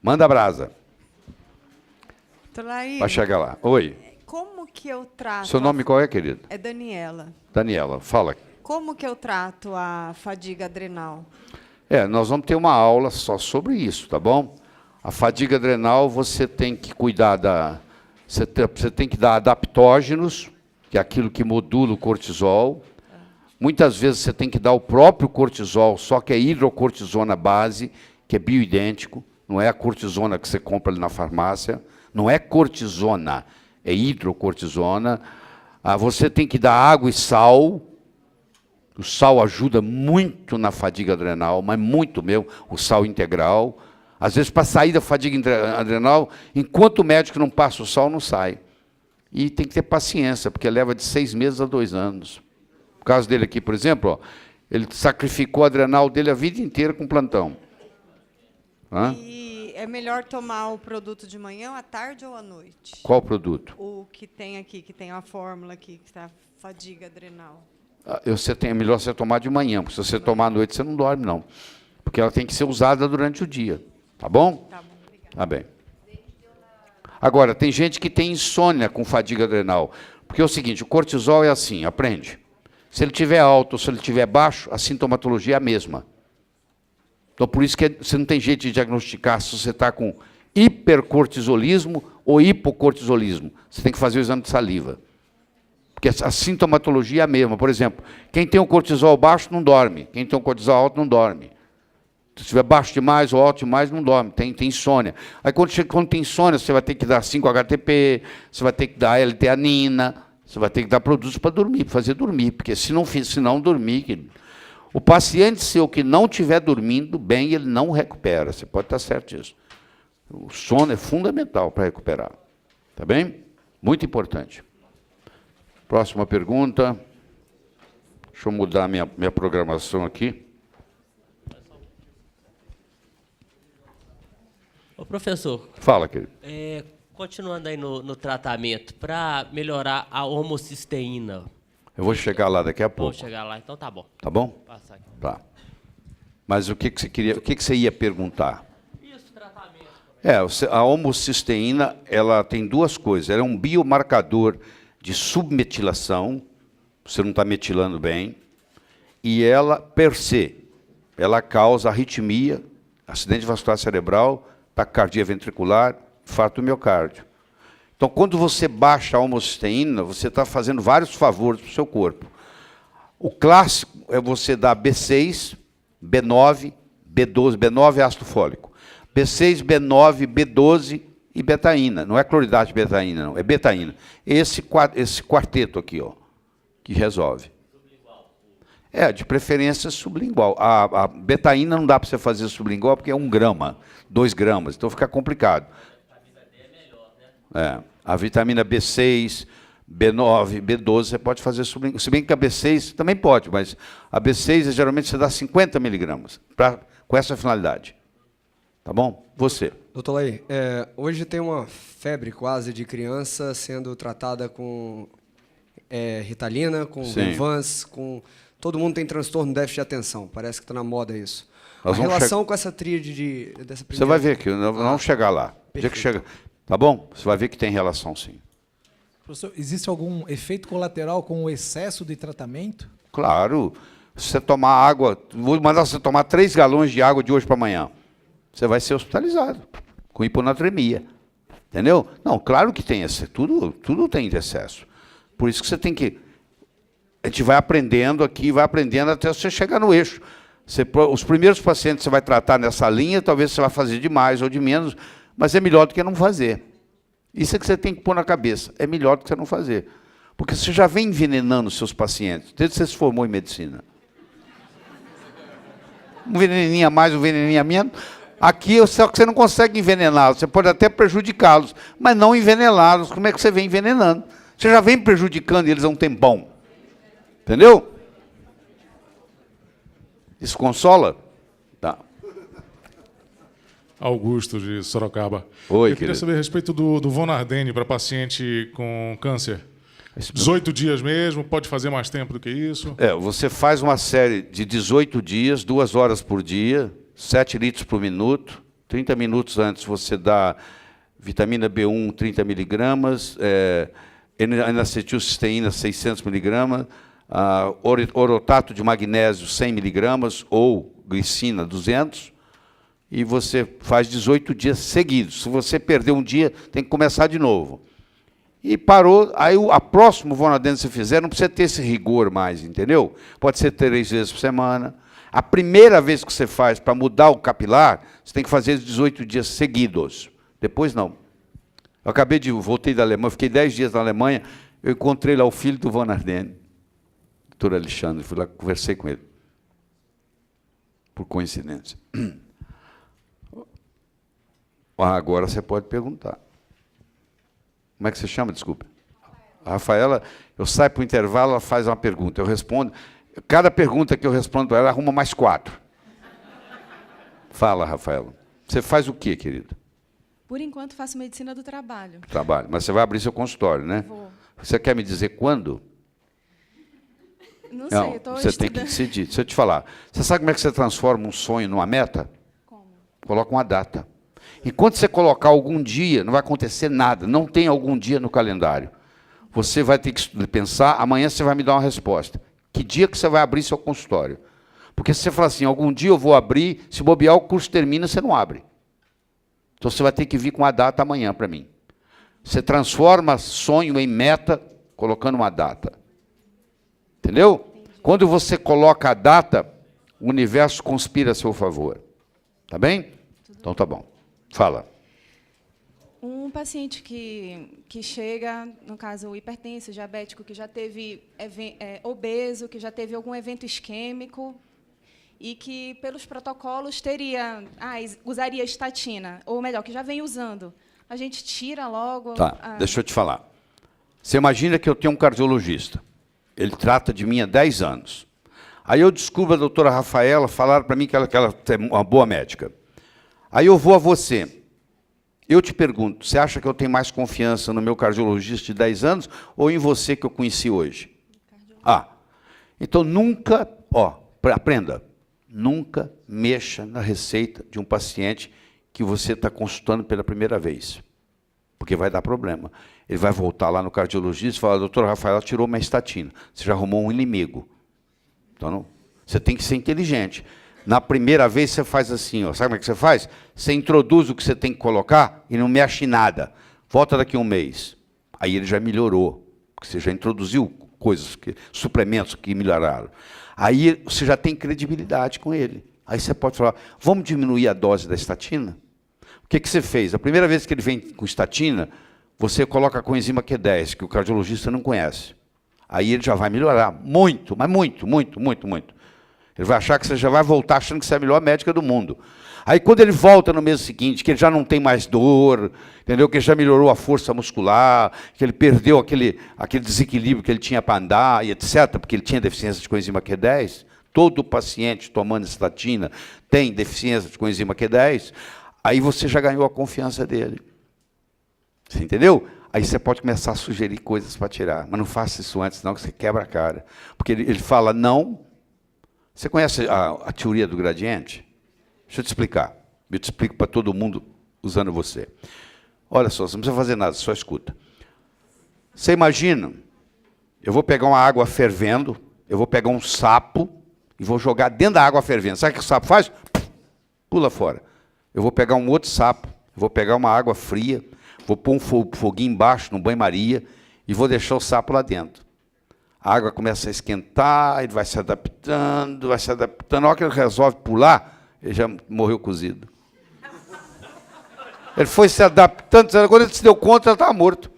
Manda brasa. Tolaí, Vai chegar lá. Oi. como que eu trato... Seu nome qual é, querido? É Daniela. Daniela, fala. Como que eu trato a fadiga adrenal? Nós vamos ter uma aula só sobre isso, tá bom? A fadiga adrenal, você tem que cuidar da... Você tem que dar adaptógenos, que é aquilo que modula o cortisol. Muitas vezes você tem que dar o próprio cortisol, só que é hidrocortisona base, que é bioidêntico, não é a cortisona que você compra ali na farmácia, não é cortisona, é hidrocortisona. Você tem que dar água e sal. O sal ajuda muito na fadiga adrenal, mas muito mesmo, o sal integral. Às vezes, para sair da fadiga adrenal, enquanto o médico não passa o sal, não sai. E tem que ter paciência, porque leva de 6 meses a 2 anos. O caso dele aqui, por exemplo, ó, ele sacrificou a adrenal dele a vida inteira com plantão. Hã? E é melhor tomar o produto de manhã, à tarde ou à noite? Qual produto? O que tem aqui, que tem a fórmula aqui, que está fadiga adrenal. É melhor você tomar de manhã, porque se você tomar à noite, você não dorme, não. Porque ela tem que ser usada durante o dia. Tá bom? Tá bom, obrigada. Tá bem. Agora, tem gente que tem insônia com fadiga adrenal. Porque é o seguinte, o cortisol é assim, aprende. Se ele estiver alto ou se ele estiver baixo, a sintomatologia é a mesma. Então, por isso que você não tem jeito de diagnosticar se você está com hipercortisolismo ou hipocortisolismo. Você tem que fazer o exame de saliva. Porque a sintomatologia é a mesma. Por exemplo, quem tem um cortisol baixo não dorme. Quem tem um cortisol alto não dorme. Se estiver baixo demais ou alto demais, não dorme. Tem insônia. Aí, quando tem insônia, você vai ter que dar 5-HTP, você vai ter que dar L-teanina, você vai ter que dar produtos para dormir, para fazer dormir. Porque se não dormir... O paciente seu que não estiver dormindo bem, ele não recupera. Você pode estar certo disso. O sono é fundamental para recuperar. Tá bem? Muito importante. Próxima pergunta. Deixa eu mudar minha programação aqui. Ô, professor. Fala, querido. Continuando aí no tratamento, para melhorar a homocisteína. Eu vou chegar lá daqui a pouco. Vamos chegar lá, então tá bom. Tá bom? Passar aqui. Tá. Mas o que você queria, o que você ia perguntar? Isso, tratamento. A homocisteína, ela tem duas coisas. Ela é um biomarcador de submetilação, você não está metilando bem, e ela, per se, ela causa arritmia, acidente vascular cerebral, taquicardia ventricular, infarto do miocárdio. Então, quando você baixa a homocisteína, você está fazendo vários favores para o seu corpo. O clássico é você dar B6, B9, B12, B9 é ácido fólico, B6, B9, B12 e betaína. Não é cloridato de betaína, não, é betaína. Esse quarteto aqui, ó, que resolve. De preferência sublingual. A betaína não dá para você fazer sublingual porque é 1 grama, 2 gramas, então fica complicado. A vitamina B6, B9, B12, você pode fazer sublingual. Se bem que a B6 também pode, mas a B6 geralmente você dá 50 miligramas com essa finalidade. Tá bom? Você. Doutor Laí, hoje tem uma febre quase de criança sendo tratada com Ritalina, com Venvance, com... Todo mundo tem transtorno de déficit de atenção, parece que está na moda isso. A relação com essa tríade dessa primeira... Você vai ver que nós vamos chegar lá. O dia que chega, tá bom? Você vai ver que tem relação, sim. Professor, existe algum efeito colateral com o excesso de tratamento? Claro. Se você tomar água, vou mandar você tomar 3 galões de água de hoje para amanhã. Você vai ser hospitalizado com hiponatremia. Entendeu? Não, claro que tem excesso. Tudo tem excesso. Por isso que você tem que... A gente vai aprendendo aqui, vai aprendendo até você chegar no eixo. Os primeiros pacientes você vai tratar nessa linha, talvez você vai fazer de mais ou de menos, mas é melhor do que não fazer. Isso é que você tem que pôr na cabeça. É melhor do que você não fazer. Porque você já vem envenenando os seus pacientes, desde que você se formou em medicina. Um veneninho a mais, um veneninho a menos. Aqui, só que você não consegue envenená-los. Você pode até prejudicá-los, mas não envenená-los. Como é que você vem envenenando? Você já vem prejudicando eles há um tempão. Entendeu? Isso consola? Tá. Augusto, de Sorocaba. Oi, eu queria saber a respeito do Vonardene para paciente com câncer. 18 dias mesmo, pode fazer mais tempo do que isso? Você faz uma série de 18 dias, 2 horas por dia, 7 litros por minuto, 30 minutos antes você dá vitamina B1, 30 miligramas, N-acetilcisteína, 600 miligramas, orotato de magnésio, 100 miligramas, ou glicina, 200, e você faz 18 dias seguidos. Se você perder um dia, tem que começar de novo. E parou, aí a próxima Vonadent que você fizer, não precisa ter esse rigor mais, entendeu? Pode ser 3 vezes por semana. A primeira vez que você faz para mudar o capilar, você tem que fazer 18 dias seguidos. Depois não. Eu voltei da Alemanha, fiquei 10 dias na Alemanha, eu encontrei lá o filho do Vonadent, doutor Alexandre, fui lá, conversei com ele. Por coincidência. Agora você pode perguntar. Como é que você chama, desculpa? A Rafaela, eu saio para o intervalo, ela faz uma pergunta, eu respondo. Cada pergunta que eu respondo para ela, arruma mais 4. Fala, Rafaela. Você faz o quê, querida? Por enquanto, faço medicina do trabalho. Trabalho. Mas você vai abrir seu consultório, né? Vou. Você quer me dizer quando? Não sei, eu estou você estudando. tem que decidir. Deixa eu te falar. Você sabe como é que você transforma um sonho numa meta? Como? Coloca uma data. Enquanto você colocar algum dia, não vai acontecer nada. Não tem algum dia no calendário. Você vai ter que pensar, amanhã você vai me dar uma resposta. Que dia que você vai abrir seu consultório? Porque se você falar assim, algum dia eu vou abrir, se bobear o curso termina, você não abre. Então você vai ter que vir com uma data amanhã para mim. Você transforma sonho em meta, colocando uma data. Entendeu? Entendi. Quando você coloca a data, o universo conspira a seu favor. Tá bem? Então tá bom. Fala. Um paciente que chega, no caso hipertenso, diabético, que já teve obeso, que já teve algum evento isquêmico e que, pelos protocolos, usaria estatina, ou melhor, que já vem usando. A gente tira logo... Tá, deixa eu te falar. Você imagina que eu tenho um cardiologista. Ele trata de mim há 10 anos. Aí eu descubro a doutora Rafaela, falaram para mim que ela é uma boa médica. Aí eu vou a você. Eu te pergunto, você acha que eu tenho mais confiança no meu cardiologista de 10 anos ou em você que eu conheci hoje? Então nunca, aprenda, nunca mexa na receita de um paciente que você está consultando pela primeira vez, porque vai dar problema. Ele vai voltar lá no cardiologista e falar, doutor Rafael tirou minha estatina, você já arrumou um inimigo. Então, não, você tem que ser inteligente. Na primeira vez você faz assim, sabe como é que você faz? Você introduz o que você tem que colocar e não mexe em nada. Volta daqui a um mês. Aí ele já melhorou, porque você já introduziu coisas, suplementos que melhoraram. Aí você já tem credibilidade com ele. Aí você pode falar, vamos diminuir a dose da estatina? O que você fez? A primeira vez que ele vem com estatina, você coloca a coenzima Q10, que o cardiologista não conhece. Aí ele já vai melhorar muito, mas muito, muito, muito, muito. Ele vai achar que você já vai voltar achando que você é a melhor médica do mundo. Aí quando ele volta no mês seguinte, que ele já não tem mais dor, entendeu? Que ele já melhorou a força muscular, que ele perdeu aquele desequilíbrio que ele tinha para andar, e etc., porque ele tinha deficiência de coenzima Q10. Todo paciente tomando estatina tem deficiência de coenzima Q10. Aí você já ganhou a confiança dele. Você entendeu? Aí você pode começar a sugerir coisas para tirar. Mas não faça isso antes, não, que você quebra a cara. Porque ele fala não. Você conhece a teoria do gradiente? Deixa eu te explicar. Eu te explico para todo mundo usando você. Olha só, você não precisa fazer nada, só escuta. Você imagina, eu vou pegar uma água fervendo, eu vou pegar um sapo e vou jogar dentro da água fervendo. Sabe o que o sapo faz? Pula fora. Eu vou pegar um outro sapo, vou pegar uma água fria, vou pôr um foguinho embaixo, no banho-maria, e vou deixar o sapo lá dentro. A água começa a esquentar, ele vai se adaptando, vai se adaptando. Na hora que ele resolve pular, ele já morreu cozido. Ele foi se adaptando, quando ele se deu conta, ele estava morto.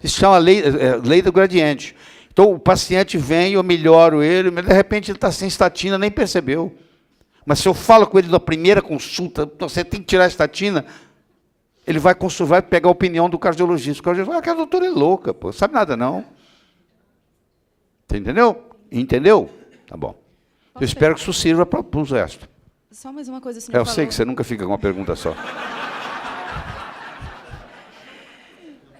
Isso chama lei do gradiente. Então, o paciente vem, eu melhoro ele, mas de repente ele está sem estatina, nem percebeu. Mas se eu falo com ele na primeira consulta, você tem que tirar a estatina, ele vai pegar a opinião do cardiologista. O cardiologista vai falar, a doutora é louca, pô, não sabe nada não. Você entendeu? Entendeu? Tá bom. Eu espero que isso sirva para os restos. Só mais uma coisa, o senhor falou. Sei que você nunca fica com uma pergunta só.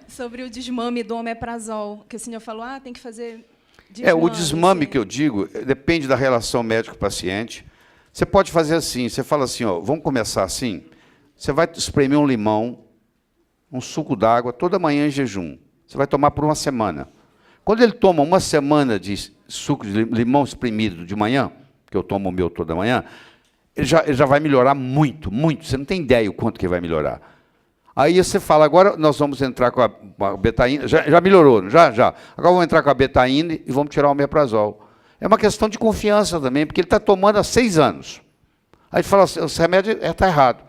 Sobre o desmame do omeprazol, que o senhor falou, tem que fazer desmame. O desmame que eu digo depende da relação médico-paciente. Você pode fazer assim, você fala assim, ó, vamos começar assim, você vai espremer um limão, um suco d'água, toda manhã em jejum. Você vai tomar por uma semana. Quando ele toma uma semana de suco de limão espremido de manhã, que eu tomo o meu toda manhã, ele já vai melhorar muito, muito. Você não tem ideia o quanto que vai melhorar. Aí você fala, agora nós vamos entrar com a betaína, já melhorou, já. Agora vamos entrar com a betaína e vamos tirar o omeprazol. É uma questão de confiança também, porque ele está tomando há 6 anos. Aí ele fala, esse remédio está errado.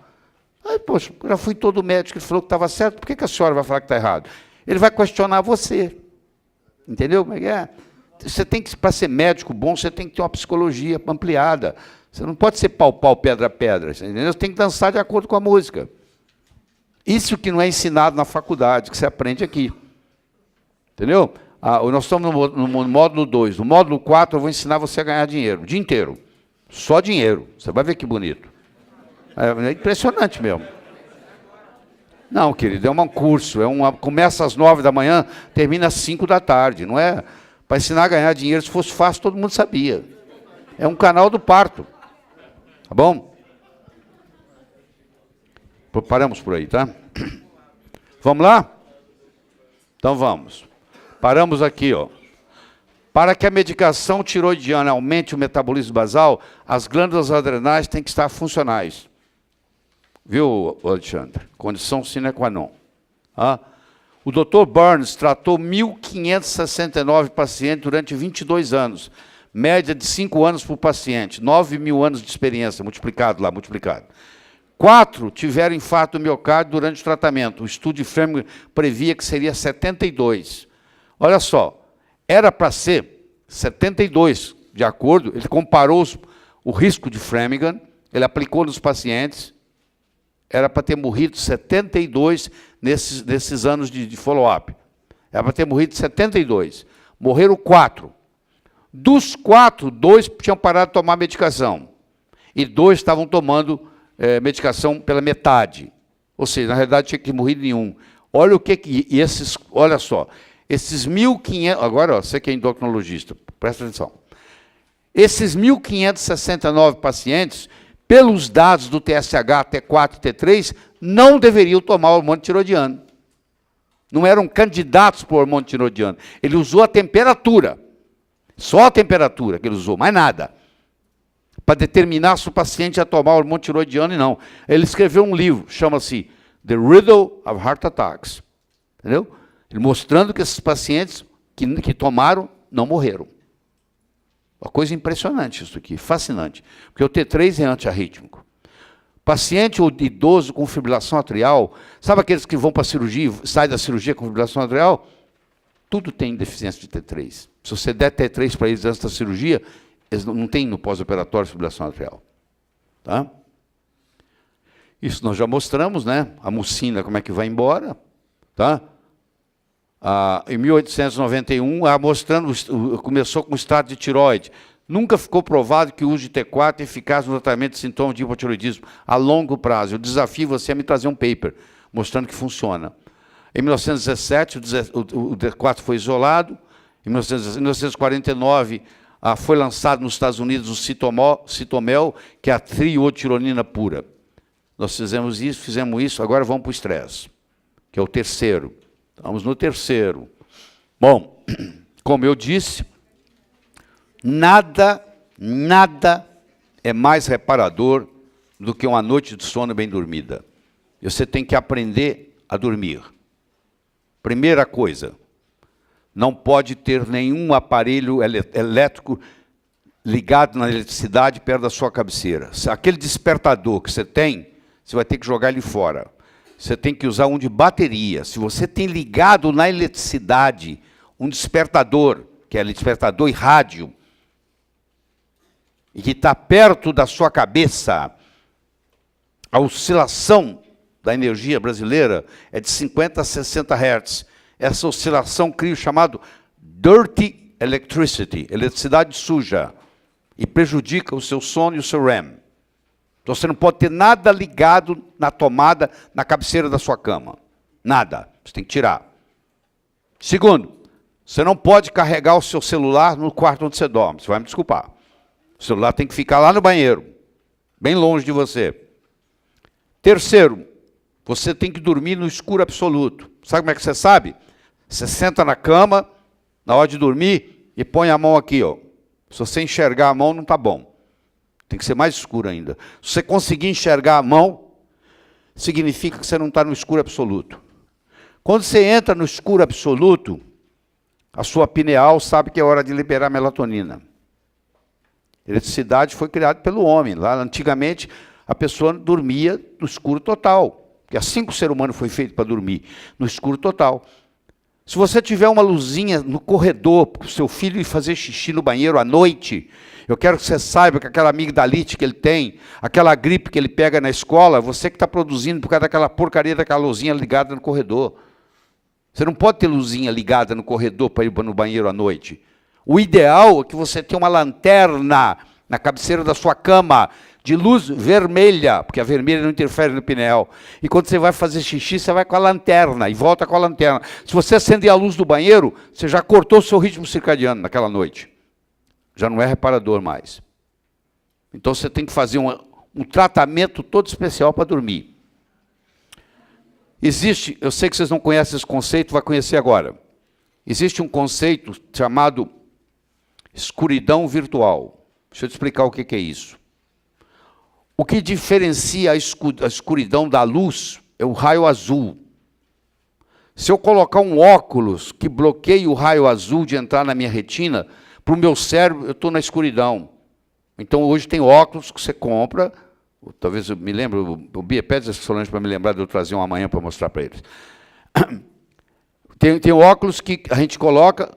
Aí, poxa, eu já fui todo médico que falou que estava certo, por que a senhora vai falar que está errado? Ele vai questionar você. Entendeu como é que é? Você tem que, para ser médico bom, você tem que ter uma psicologia ampliada. Você não pode ser pau-pau, pedra-pedra. Entendeu? Você tem que dançar de acordo com a música. Isso que não é ensinado na faculdade, que você aprende aqui. Entendeu? Nós estamos no módulo 2. No módulo 4, eu vou ensinar você a ganhar dinheiro. O dia inteiro. Só dinheiro. Você vai ver que bonito. É impressionante mesmo. Não, querido, é um curso. Começa às 9 da manhã, termina às 5 da tarde. Não é para ensinar a ganhar dinheiro. Se fosse fácil, todo mundo sabia. É um canal do parto. Tá bom? Paramos por aí, tá? Vamos lá? Então vamos. Paramos aqui, ó. Para que a medicação tiroidiana aumente o metabolismo basal, as glândulas adrenais têm que estar funcionais. Viu, Alexandre? Condição sine qua non. O Dr. Burns tratou 1.569 pacientes durante 22 anos. Média de 5 anos por paciente. 9.000 anos de experiência, multiplicado. 4 tiveram infarto do miocárdio durante o tratamento. O estudo de Framingham previa que seria 72. Olha só, era para ser 72, de acordo, ele comparou o risco de Framingham, ele aplicou nos pacientes, era para ter morrido 72 nesses anos de follow-up. Era para ter morrido 72. Morreram 4. Dos 4, 2 tinham parado de tomar medicação. E 2 estavam tomando medicação pela metade. Ou seja, na realidade tinha que morrer nenhum. Olha o que olha só, esses 1.500, agora ó, você que é endocrinologista, presta atenção. Esses 1.569 pacientes, pelos dados do TSH, T4 e T3, não deveriam tomar o hormônio tiroidiano. Não eram candidatos para o hormônio tiroidiano. Ele usou a temperatura. Só a temperatura que ele usou, mais nada. Para determinar se o paciente ia tomar o hormônio tiroidiano e não. Ele escreveu um livro, chama-se The Riddle of Heart Attacks. Entendeu? Ele mostrando que esses pacientes que tomaram não morreram. Uma coisa impressionante isso aqui, fascinante. Porque o T3 é antiarrítmico. Paciente ou idoso com fibrilação atrial, sabe aqueles que vão para a cirurgia, saem da cirurgia com fibrilação atrial? Tudo tem deficiência de T3. Se você der T3 para eles antes da cirurgia, eles não têm no pós-operatório fibrilação atrial. Tá? Isso nós já mostramos, né? A mucina, como é que vai embora. Tá? Em 1891, começou com o estado de tireoide. Nunca ficou provado que o uso de T4 é eficaz no tratamento de sintomas de hipotireoidismo a longo prazo. Eu desafio você a me trazer um paper mostrando que funciona. Em 1917, o T4 foi isolado. Em 1949, foi lançado nos Estados Unidos o citomel, que é a triiotironina pura. Nós fizemos isso, agora vamos para o estresse, que é o terceiro. Estamos no terceiro. Bom, como eu disse, nada é mais reparador do que uma noite de sono bem dormida. Você tem que aprender a dormir. Primeira coisa, não pode ter nenhum aparelho elétrico ligado na eletricidade perto da sua cabeceira. Aquele despertador que você tem, você vai ter que jogar ele fora. Você tem que usar um de bateria. Se você tem ligado na eletricidade um despertador, que é despertador e rádio, e que está perto da sua cabeça, a oscilação da energia brasileira é de 50 a 60 Hz. Essa oscilação cria o chamado dirty electricity, eletricidade suja, e prejudica o seu sono e o seu REM. Então você não pode ter nada ligado na tomada, na cabeceira da sua cama. Nada. Você tem que tirar. Segundo, você não pode carregar o seu celular no quarto onde você dorme. Você vai me desculpar. O celular tem que ficar lá no banheiro. bem longe de você. Terceiro, você tem que dormir no escuro absoluto. Sabe como é que você sabe? Você senta na cama, na hora de dormir, e põe a mão aqui, ó. Se você enxergar a mão, não está bom. Tem que ser mais escuro ainda. Se você conseguir enxergar a mão, significa que você não está no escuro absoluto. Quando você entra no escuro absoluto, a sua pineal sabe que é hora de liberar melatonina. A eletricidade foi criada pelo homem. Lá, antigamente, a pessoa dormia no escuro total. Porque assim que o ser humano foi feito para dormir, no escuro total. Se você tiver uma luzinha no corredor, para o seu filho ir fazer xixi no banheiro à noite, eu quero que você saiba que aquela amigdalite que ele tem, aquela gripe que ele pega na escola, você que está produzindo por causa daquela porcaria daquela luzinha ligada no corredor. Você não pode ter luzinha ligada no corredor para ir no banheiro à noite. O ideal é que você tenha uma lanterna na cabeceira da sua cama, de luz vermelha, porque a vermelha não interfere no pineal. E quando você vai fazer xixi, você vai com a lanterna e volta com a lanterna. Se você acender a luz do banheiro, você já cortou o seu ritmo circadiano naquela noite. Já não é reparador mais. Então você tem que fazer um tratamento todo especial para dormir. Existe, eu sei que vocês não conhecem esse conceito, vai conhecer agora. Existe um conceito chamado escuridão virtual. Deixa eu te explicar o que é isso. O que diferencia a escuridão da luz é o raio azul. Se eu colocar um óculos que bloqueie o raio azul de entrar na minha retina, para o meu cérebro, eu estou na escuridão. Então, hoje tem óculos que você compra, talvez eu me lembre, o Bia pede essa Solange para me lembrar de eu trazer um amanhã para mostrar para eles. Tem óculos que a gente coloca,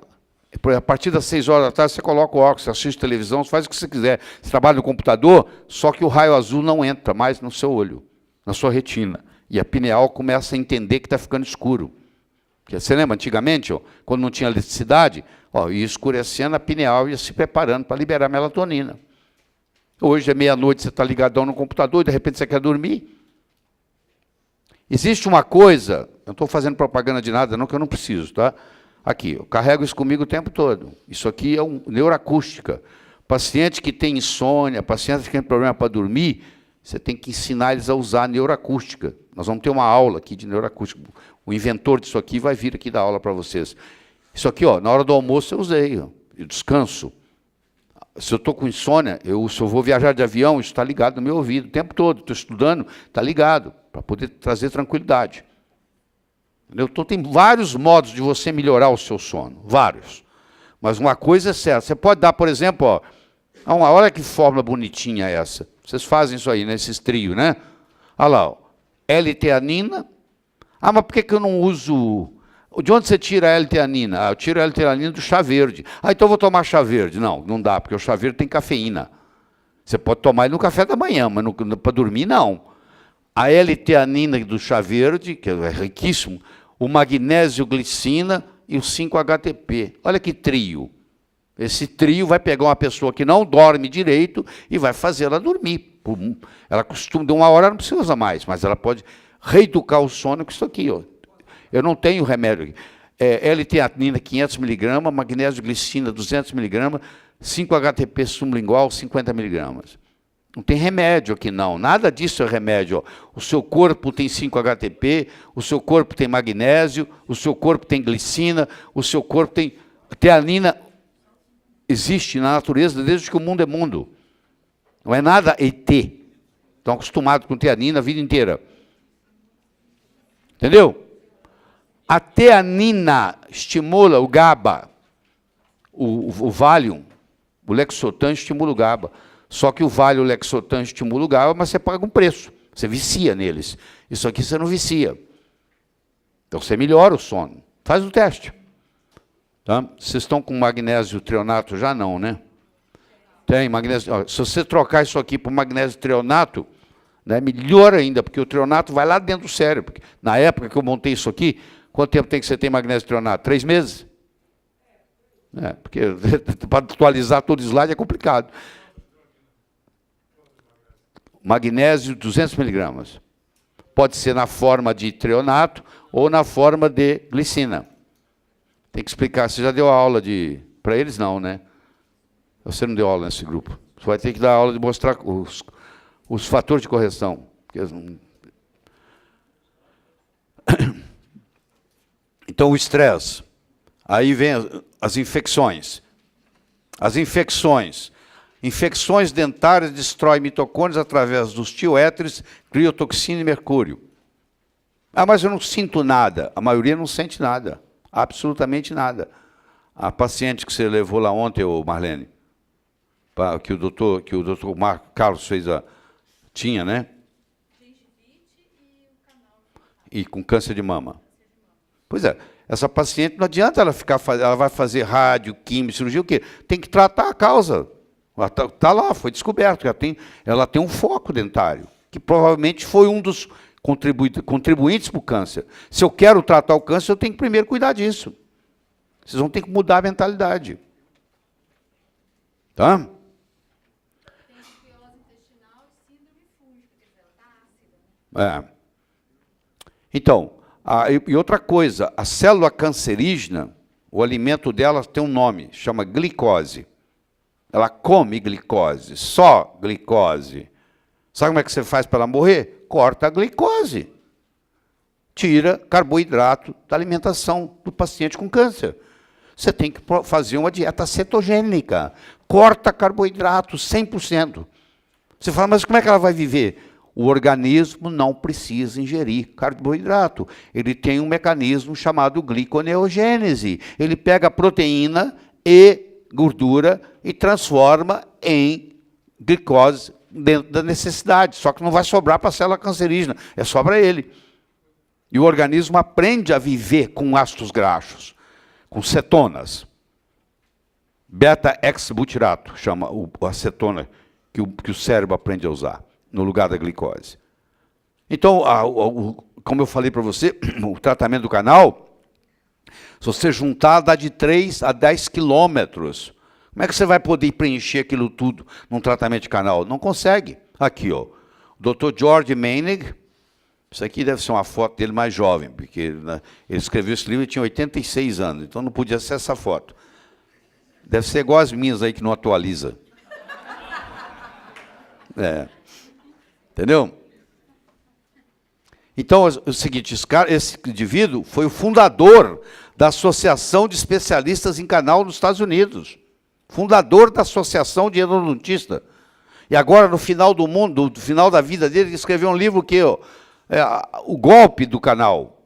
a partir das 6 horas da tarde, você coloca o óculos, você assiste televisão, você faz o que você quiser. Você trabalha no computador, só que o raio azul não entra mais no seu olho, na sua retina. E a pineal começa a entender que está ficando escuro. Porque você lembra, antigamente, ó, quando não tinha eletricidade, ó, ia escurecendo, a pineal ia se preparando para liberar melatonina. Hoje é meia-noite, você está ligadão no computador e de repente você quer dormir. Existe uma coisa, eu não estou fazendo propaganda de nada, não, que eu não preciso, tá? Aqui, eu carrego isso comigo o tempo todo. Isso aqui é neuroacústica. Paciente que tem insônia, paciente que tem problema para dormir, você tem que ensinar eles a usar a neuroacústica. Nós vamos ter uma aula aqui de neuroacústica. O inventor disso aqui vai vir aqui dar aula para vocês. Isso aqui, ó, na hora do almoço eu usei, ó, eu descanso. Se eu estou com insônia, se eu vou viajar de avião, isso está ligado no meu ouvido o tempo todo. Estou estudando, está ligado, para poder trazer tranquilidade. Então, tem vários modos de você melhorar o seu sono, vários. Mas uma coisa é certa, você pode dar, por exemplo, ó, olha que fórmula bonitinha essa. Vocês fazem isso aí, nesses trios, né? Olha lá, ó, L-teanina. Ah, mas por que eu não uso... De onde você tira a L-teanina? Ah, eu tiro a L-teanina do chá verde. Ah, então eu vou tomar chá verde. Não, não dá, porque o chá verde tem cafeína. Você pode tomar ele no café da manhã, mas para dormir, não. A L-teanina do chá verde, que é riquíssimo, o magnésio glicina e o 5-HTP. Olha que trio. Esse trio vai pegar uma pessoa que não dorme direito e vai fazer ela dormir. Ela costuma, de 1 hora, ela não precisa mais, mas ela pode reeducar o sono com isso aqui, ó. Eu não tenho remédio aqui. L-teanina 500 mg, magnésio glicina 200 mg, 5-HTP sublingual 50 mg. Não tem remédio aqui, não. Nada disso é remédio. Ó. O seu corpo tem 5-HTP, o seu corpo tem magnésio, o seu corpo tem glicina, o seu corpo tem... Teanina existe na natureza desde que o mundo é mundo. Não é nada ET. Estão acostumados com teanina a vida inteira. Entendeu? A teanina estimula o GABA, o Valium, o Lexotan estimula o GABA. Só que o Valium, o Lexotan estimula o GABA, mas você paga um preço. Você vicia neles. Isso aqui você não vicia. Então você melhora o sono. Faz o teste. Tá? Vocês estão com magnésio treonato já não, né? Tem magnésio. Ó, se você trocar isso aqui por magnésio treonato, né, melhor ainda, porque o treonato vai lá dentro do cérebro. Porque na época que eu montei isso aqui, quanto tempo tem que você ter magnésio treonato? 3 meses? Porque para atualizar todo o slide é complicado. Magnésio 200 mg. Pode ser na forma de treonato ou na forma de glicina. Tem que explicar. Você já deu aula para eles? Não, né? Você não deu aula nesse grupo. Você vai ter que dar aula de mostrar os fatores de correção. Então, o estresse. Aí vem as infecções. As infecções. Infecções dentárias destroem mitocôndrias através dos tioéteres, criotoxina e mercúrio. Ah, mas eu não sinto nada. A maioria não sente nada. Absolutamente nada. A paciente que você levou lá ontem, Marlene, que o doutor Carlos fez tinha, né? E com câncer de mama. Pois é, essa paciente não adianta ela ficar, ela vai fazer rádio, química, cirurgia, o quê? Tem que tratar a causa. Está lá, foi descoberto que ela tem um foco dentário, que provavelmente foi um dos contribuintes para o câncer. Se eu quero tratar o câncer, eu tenho que primeiro cuidar disso. Vocês vão ter que mudar a mentalidade. Tá? Então, e outra coisa, a célula cancerígena, o alimento dela tem um nome, chama glicose. Ela come glicose, só glicose. Sabe como é que você faz para ela morrer? Corta a glicose. Tira carboidrato da alimentação do paciente com câncer. Você tem que fazer uma dieta cetogênica. Corta carboidrato 100%. Você fala, mas como é que ela vai viver? O organismo não precisa ingerir carboidrato. Ele tem um mecanismo chamado gliconeogênese. Ele pega a proteína e gordura e transforma em glicose dentro da necessidade. Só que não vai sobrar para a célula cancerígena, é só para ele. E o organismo aprende a viver com ácidos graxos, com cetonas. Beta-hexbutirato, chama a cetona que o cérebro aprende a usar, no lugar da glicose. Então, como eu falei para você, o tratamento do canal, se você juntar, dá de 3 a 10 quilômetros. Como é que você vai poder preencher aquilo tudo num tratamento de canal? Não consegue. Aqui, ó, o Dr. George Meinig, isso aqui deve ser uma foto dele mais jovem, porque né, ele escreveu esse livro e tinha 86 anos, então não podia ser essa foto. Deve ser igual as minhas aí que não atualiza. Entendeu? Então, é o seguinte, esse indivíduo foi o fundador da Associação de Especialistas em Canal nos Estados Unidos. Fundador da Associação de Endodontista. E agora, no final do mundo, no final da vida dele, ele escreveu um livro que o golpe do canal.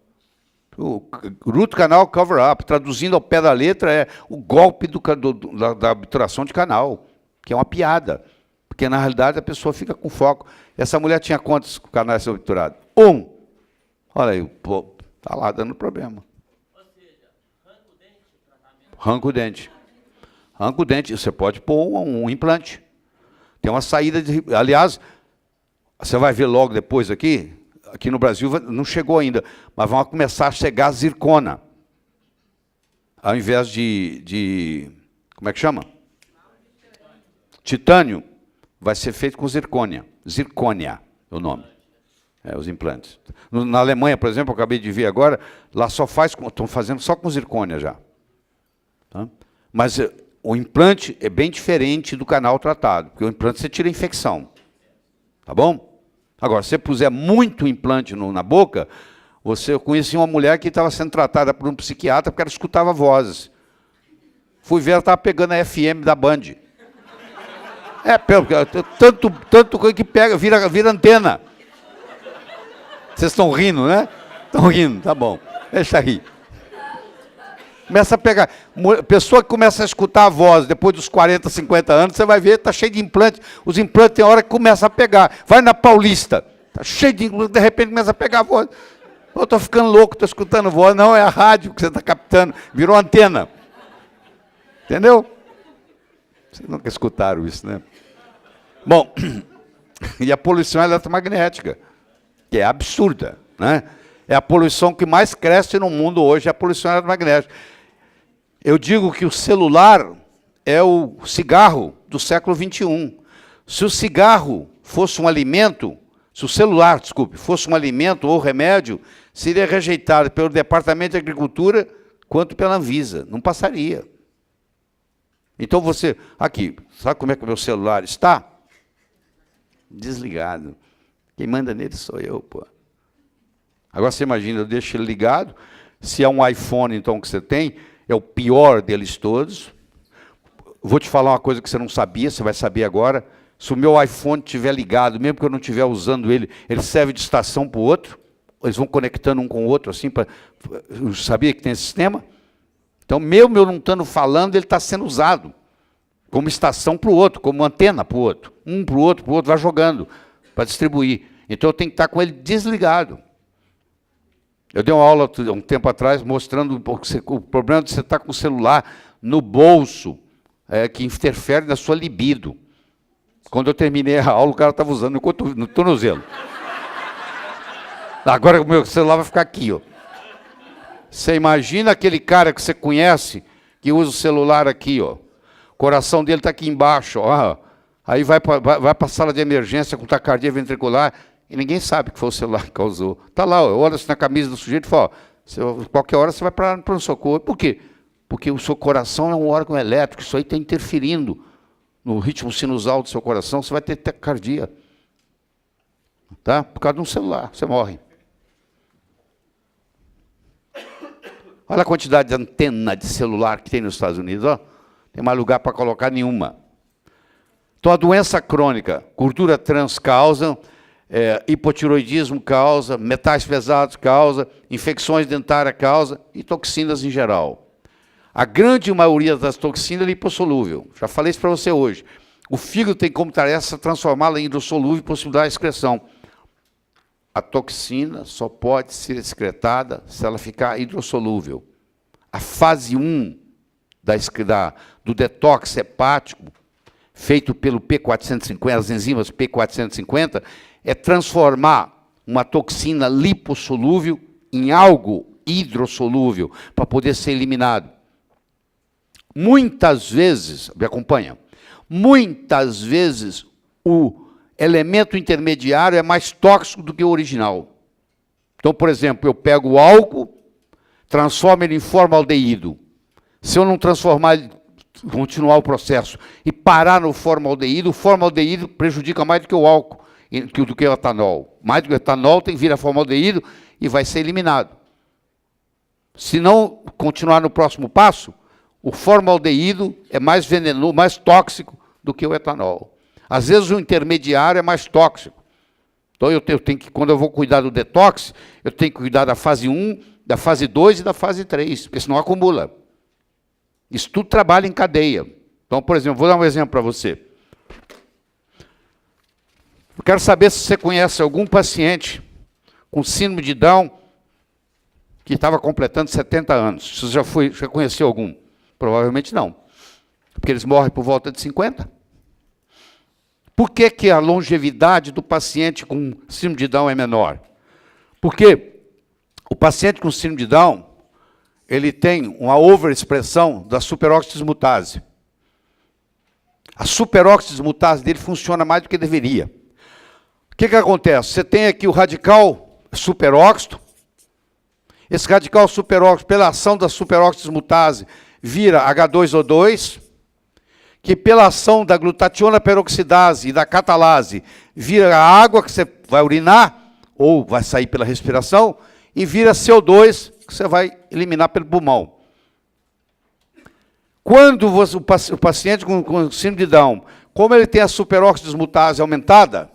O Root Canal Cover-Up, traduzindo ao pé da letra, é o golpe da obturação de canal, que é uma piada. Porque, na realidade, a pessoa fica com foco. Essa mulher tinha quantos canais obturados? 1. Olha aí, está lá dando problema. Ou seja, arranca o dente, tratamento. Arranca o dente. Arranca o dente. Você pode pôr um implante. Tem uma saída de... Aliás, você vai ver logo depois aqui no Brasil não chegou ainda, mas vão começar a chegar a zircona. Ao invés de como é que chama? Titânio. Vai ser feito com zircônia. Zircônia é o nome. Os implantes. Na Alemanha, por exemplo, eu acabei de ver agora, lá estão fazendo só com zircônia já. Tá? Mas o implante é bem diferente do canal tratado, porque o implante você tira a infecção. Tá bom? Agora, se você puser muito implante na boca, eu conheci uma mulher que estava sendo tratada por um psiquiatra porque ela escutava vozes. Fui ver, ela estava pegando a FM da Band. Tanto coisa que pega, vira antena. Vocês estão rindo, né? Estão rindo, tá bom. Deixa rir. Começa a pegar. Pessoa que começa a escutar a voz depois dos 40, 50 anos, você vai ver, está cheio de implantes. Os implantes tem hora que começa a pegar. Vai na Paulista, está cheio de implantes, de repente começa a pegar a voz. Eu estou ficando louco, estou escutando voz. Não, é a rádio que você está captando. Virou antena. Entendeu? Vocês nunca escutaram isso, né? Bom, e a poluição eletromagnética, que é absurda, né? É a poluição que mais cresce no mundo hoje, é a poluição eletromagnética. Eu digo que o celular é o cigarro do século XXI. Se o cigarro fosse um alimento, se o celular, desculpe, fosse um alimento ou remédio, seria rejeitado pelo Departamento de Agricultura quanto pela Anvisa. Não passaria. Então você, aqui, sabe como é que o meu celular está? desligado. Quem manda nele sou eu, pô. Agora você imagina, eu deixo ele ligado. Se é um iPhone, então, que você tem, é o pior deles todos. Vou te falar uma coisa que você não sabia, você vai saber agora. Se o meu iPhone estiver ligado, mesmo que eu não estiver usando ele, ele serve de estação para o outro. Eles vão conectando um com o outro, assim, para... Sabia que tem esse sistema? Então, mesmo eu não estando falando, ele está sendo usado como estação para o outro, como antena para o outro. Um para o outro, vai jogando para distribuir. Então, eu tenho que estar com ele desligado. Eu dei uma aula um tempo atrás mostrando o problema de você estar com o celular no bolso, que interfere na sua libido. Quando eu terminei a aula, o cara estava usando no tornozelo. Agora o meu celular vai ficar aqui, ó. Você imagina aquele cara que você conhece, que usa o celular aqui, ó. O coração dele está aqui embaixo, ó. Aí vai para a sala de emergência com taquicardia ventricular e ninguém sabe que foi o celular que causou. Está lá, ó, olha-se na camisa do sujeito e fala, ó, qualquer hora você vai para o socorro. Por quê? Porque o seu coração é um órgão elétrico, isso aí está interferindo no ritmo sinusal do seu coração, você vai ter taquicardia. Tá? Por causa de um celular, você morre. Olha a quantidade de antena de celular que tem nos Estados Unidos, ó. Tem mais lugar para colocar nenhuma. Então, a doença crônica, gordura trans causa, hipotiroidismo causa, metais pesados causa, infecções dentárias causa e toxinas em geral. A grande maioria das toxinas é lipossolúvel. Já falei isso para você hoje. O fígado tem como tarefa transformá-la em hidrossolúvel e possibilitar a excreção. A toxina só pode ser excretada se ela ficar hidrossolúvel. A fase 1 do detox hepático, feito pelo P450, as enzimas P450, é transformar uma toxina lipossolúvel em algo hidrossolúvel, para poder ser eliminado. Muitas vezes, me acompanha, muitas vezes o elemento intermediário é mais tóxico do que o original. Então, por exemplo, eu pego o álcool, transformo ele em formaldeído. Se eu não transformar, continuar o processo e parar no formaldeído, o formaldeído prejudica mais do que o álcool, do que o etanol. Mais do que o etanol, vira formaldeído e vai ser eliminado. Se não continuar no próximo passo, o formaldeído é mais venenoso, mais tóxico do que o etanol. Às vezes o intermediário é mais tóxico. Então eu tenho que, quando eu vou cuidar do detox, eu tenho que cuidar da fase 1, da fase 2 e da fase 3, porque senão acumula. Isso tudo trabalha em cadeia. Então, por exemplo, vou dar um exemplo para você. Eu quero saber se você conhece algum paciente com síndrome de Down que estava completando 70 anos. Você já conheceu algum? Provavelmente não. Porque eles morrem por volta de 50. Por que a longevidade do paciente com síndrome de Down é menor? Porque o paciente com síndrome de Down, ele tem uma overexpressão da superóxido dismutase. A superóxido dismutase dele funciona mais do que deveria. O que acontece? Você tem aqui o radical superóxido. Esse radical superóxido, pela ação da superóxido dismutase, vira H2O2, que pela ação da glutationa peroxidase e da catalase, vira a água que você vai urinar, ou vai sair pela respiração, e vira CO2, que você vai eliminar pelo pulmão. Quando o paciente com síndrome de Down, como ele tem a superóxido dismutase aumentada,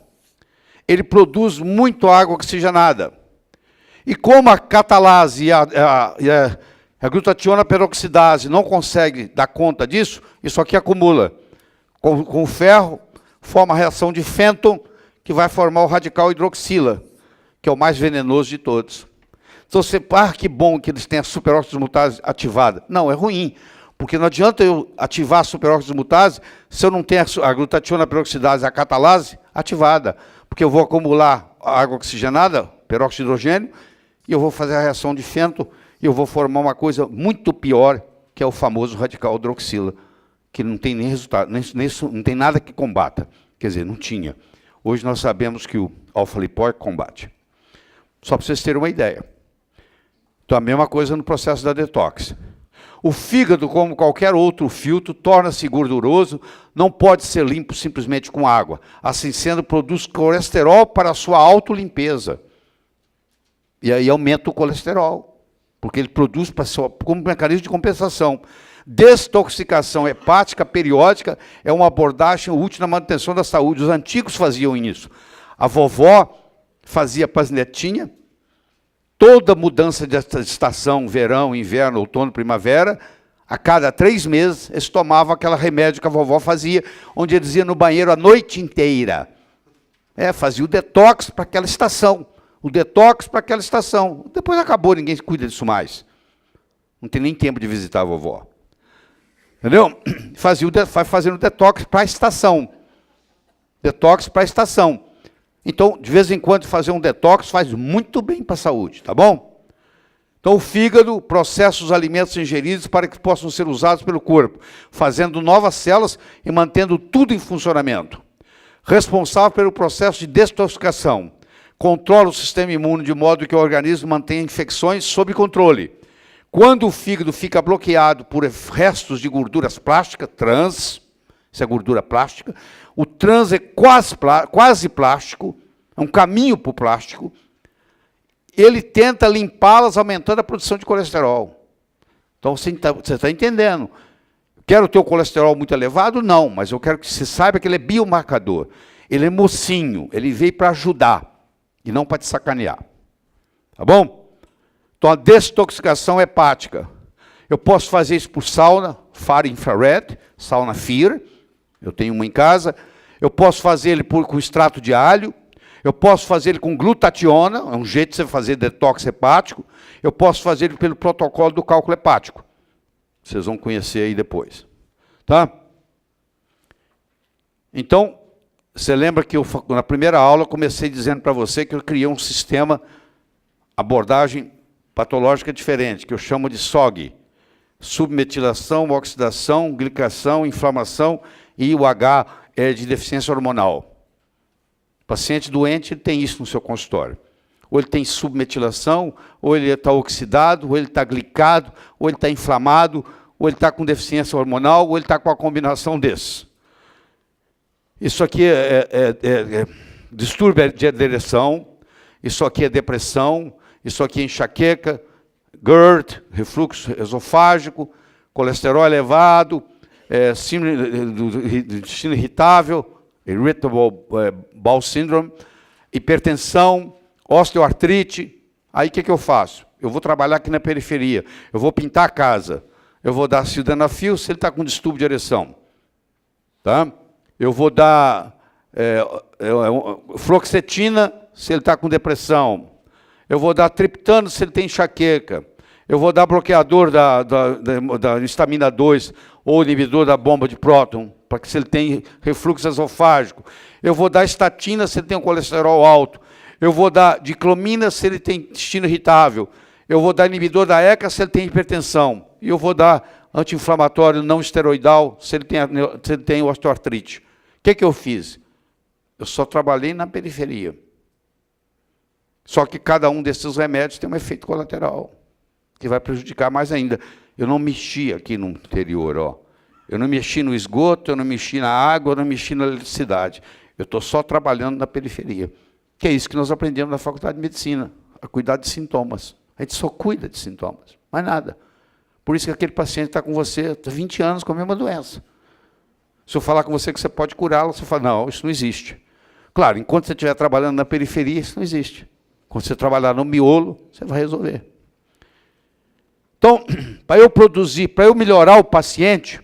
ele produz muito água oxigenada. E como a catalase e a glutationa peroxidase não consegue dar conta disso, isso aqui acumula. Com o ferro, forma a reação de Fenton, que vai formar o radical hidroxila, que é o mais venenoso de todos. Então você, que bom que eles têm a superóxido dismutase ativada. Não, é ruim, porque não adianta eu ativar a superóxido dismutase se eu não tenho a glutationa peroxidase e a catalase ativada, porque eu vou acumular a água oxigenada, peróxido de hidrogênio, e eu vou fazer a reação de Fenton, e eu vou formar uma coisa muito pior, que é o famoso radical hidroxila, que não tem nem resultado, não tem nada que combata. Quer dizer, não tinha. Hoje nós sabemos que o alfa-lipóico combate. Só para vocês terem uma ideia. Então, a mesma coisa no processo da detox. O fígado, como qualquer outro filtro, torna-se gorduroso, não pode ser limpo simplesmente com água. Assim sendo, produz colesterol para a sua autolimpeza. E aí aumenta o colesterol, porque ele produz como mecanismo de compensação. Desintoxicação hepática periódica é uma abordagem útil na manutenção da saúde. Os antigos faziam isso. A vovó fazia para as netinhas. Toda mudança de estação, verão, inverno, outono, primavera, a cada 3 meses, eles tomavam aquele remédio que a vovó fazia, onde eles iam no banheiro a noite inteira. Fazia o detox para aquela estação. O detox para aquela estação. Depois acabou, ninguém cuida disso mais. Não tem nem tempo de visitar a vovó. Entendeu? Vai fazendo detox para a estação. Detox para a estação. Então, de vez em quando, fazer um detox faz muito bem para a saúde, tá bom? Então, o fígado processa os alimentos ingeridos para que possam ser usados pelo corpo, fazendo novas células e mantendo tudo em funcionamento. Responsável pelo processo de desintoxicação. Controla o sistema imune de modo que o organismo mantenha infecções sob controle. Quando o fígado fica bloqueado por restos de gorduras plásticas, trans, isso é gordura plástica, o trans é quase plástico, é um caminho para o plástico, ele tenta limpá-las aumentando a produção de colesterol. Então, você está entendendo. Quero ter o colesterol muito elevado? Não, mas eu quero que você saiba que ele é biomarcador. Ele é mocinho, ele veio para ajudar, e não para te sacanear. Tá bom? Então, a desintoxicação hepática. Eu posso fazer isso por sauna, far infrared, sauna FIR, eu tenho uma em casa. Eu posso fazer ele com extrato de alho. Eu posso fazer ele com glutationa, é um jeito de você fazer detox hepático. Eu posso fazer ele pelo protocolo do cálculo hepático. Vocês vão conhecer aí depois. Tá? Então, você lembra que na primeira aula eu comecei dizendo para você que eu criei um sistema, abordagem patológica diferente, que eu chamo de SOG. Submetilação, oxidação, glicação, inflamação, e o H é de deficiência hormonal. O paciente doente tem isso no seu consultório. Ou ele tem submetilação, ou ele está oxidado, ou ele está glicado, ou ele está inflamado, ou ele está com deficiência hormonal, ou ele está com a combinação desses. Isso aqui é distúrbio de direção, isso aqui é depressão, isso aqui é enxaqueca, GERD, refluxo esofágico, colesterol elevado, síndrome do intestino irritável, Irritable Bowel Syndrome, hipertensão, osteoartrite. Aí o que eu faço? Eu vou trabalhar aqui na periferia, eu vou pintar a casa, eu vou dar sildenafil se ele está com distúrbio de ereção. Tá? Eu vou dar fluoxetina se ele está com depressão. Eu vou dar triptano se ele tem enxaqueca. Eu vou dar bloqueador da histamina 2 ou inibidor da bomba de próton, para que se ele tem refluxo esofágico. Eu vou dar estatina se ele tem um colesterol alto. Eu vou dar diclomina se ele tem intestino irritável. Eu vou dar inibidor da ECA se ele tem hipertensão. E eu vou dar anti-inflamatório não esteroidal se ele tem osteoartrite. O que eu fiz? Eu só trabalhei na periferia. Só que cada um desses remédios tem um efeito colateral, que vai prejudicar mais ainda. Eu não mexi aqui no interior, ó. Eu não mexi no esgoto, eu não mexi na água, eu não mexi na eletricidade. Eu estou só trabalhando na periferia. Que é isso que nós aprendemos na Faculdade de Medicina, a cuidar de sintomas. A gente só cuida de sintomas, mais nada. Por isso que aquele paciente está com você há 20 anos com a mesma doença. Se eu falar com você que você pode curá-lo, você fala, não, isso não existe. Claro, enquanto você estiver trabalhando na periferia, isso não existe. Quando você trabalhar no miolo, você vai resolver. Então, para eu melhorar o paciente,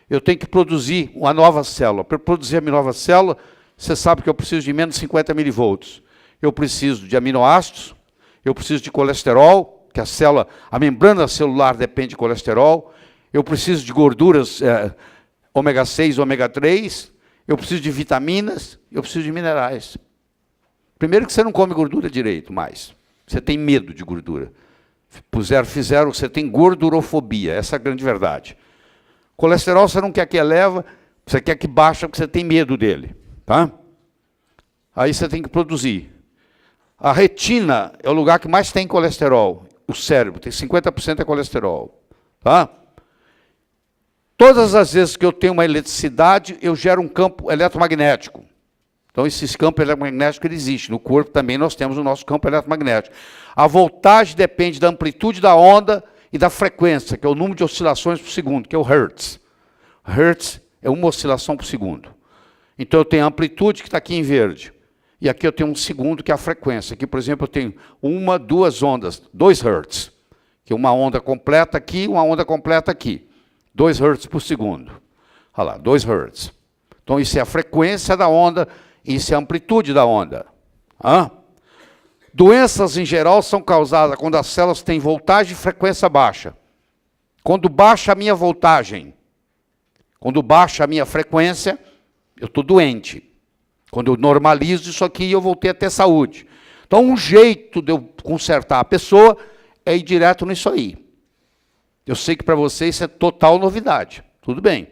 eu tenho que produzir uma nova célula. Para produzir a minha nova célula, você sabe que eu preciso de menos 50 milivolts. Eu preciso de aminoácidos, eu preciso de colesterol, que a membrana celular depende de colesterol, eu preciso de gorduras ômega 6, ômega 3, eu preciso de vitaminas, eu preciso de minerais. Primeiro que você não come gordura direito mais. Você tem medo de gordura. Fizeram, você tem gordurofobia, essa é a grande verdade. Colesterol você não quer que eleva, você quer que baixa porque você tem medo dele. Tá? Aí você tem que produzir. A retina é o lugar que mais tem colesterol. O cérebro tem 50% é colesterol. Tá? Todas as vezes que eu tenho uma eletricidade, eu gero um campo eletromagnético. Então, esse campo eletromagnético ele existe. No corpo também nós temos o nosso campo eletromagnético. A voltagem depende da amplitude da onda e da frequência, que é o número de oscilações por segundo, que é o Hertz. Hertz é uma oscilação por segundo. Então, eu tenho a amplitude, que está aqui em verde. E aqui eu tenho um segundo, que é a frequência. Aqui, por exemplo, eu tenho 1, 2 ondas, 2 Hertz. Que é uma onda completa aqui, uma onda completa aqui. 2 Hertz por segundo. Olha lá, 2 Hertz. Então, isso é a frequência da onda, isso é a amplitude da onda. Hã? Doenças, em geral, são causadas quando as células têm voltagem e frequência baixa. Quando baixa a minha voltagem, quando baixa a minha frequência, eu estou doente. Quando eu normalizo isso aqui, eu voltei a ter saúde. Então, um jeito de eu consertar a pessoa é ir direto nisso aí. Eu sei que para você isso é total novidade. Tudo bem.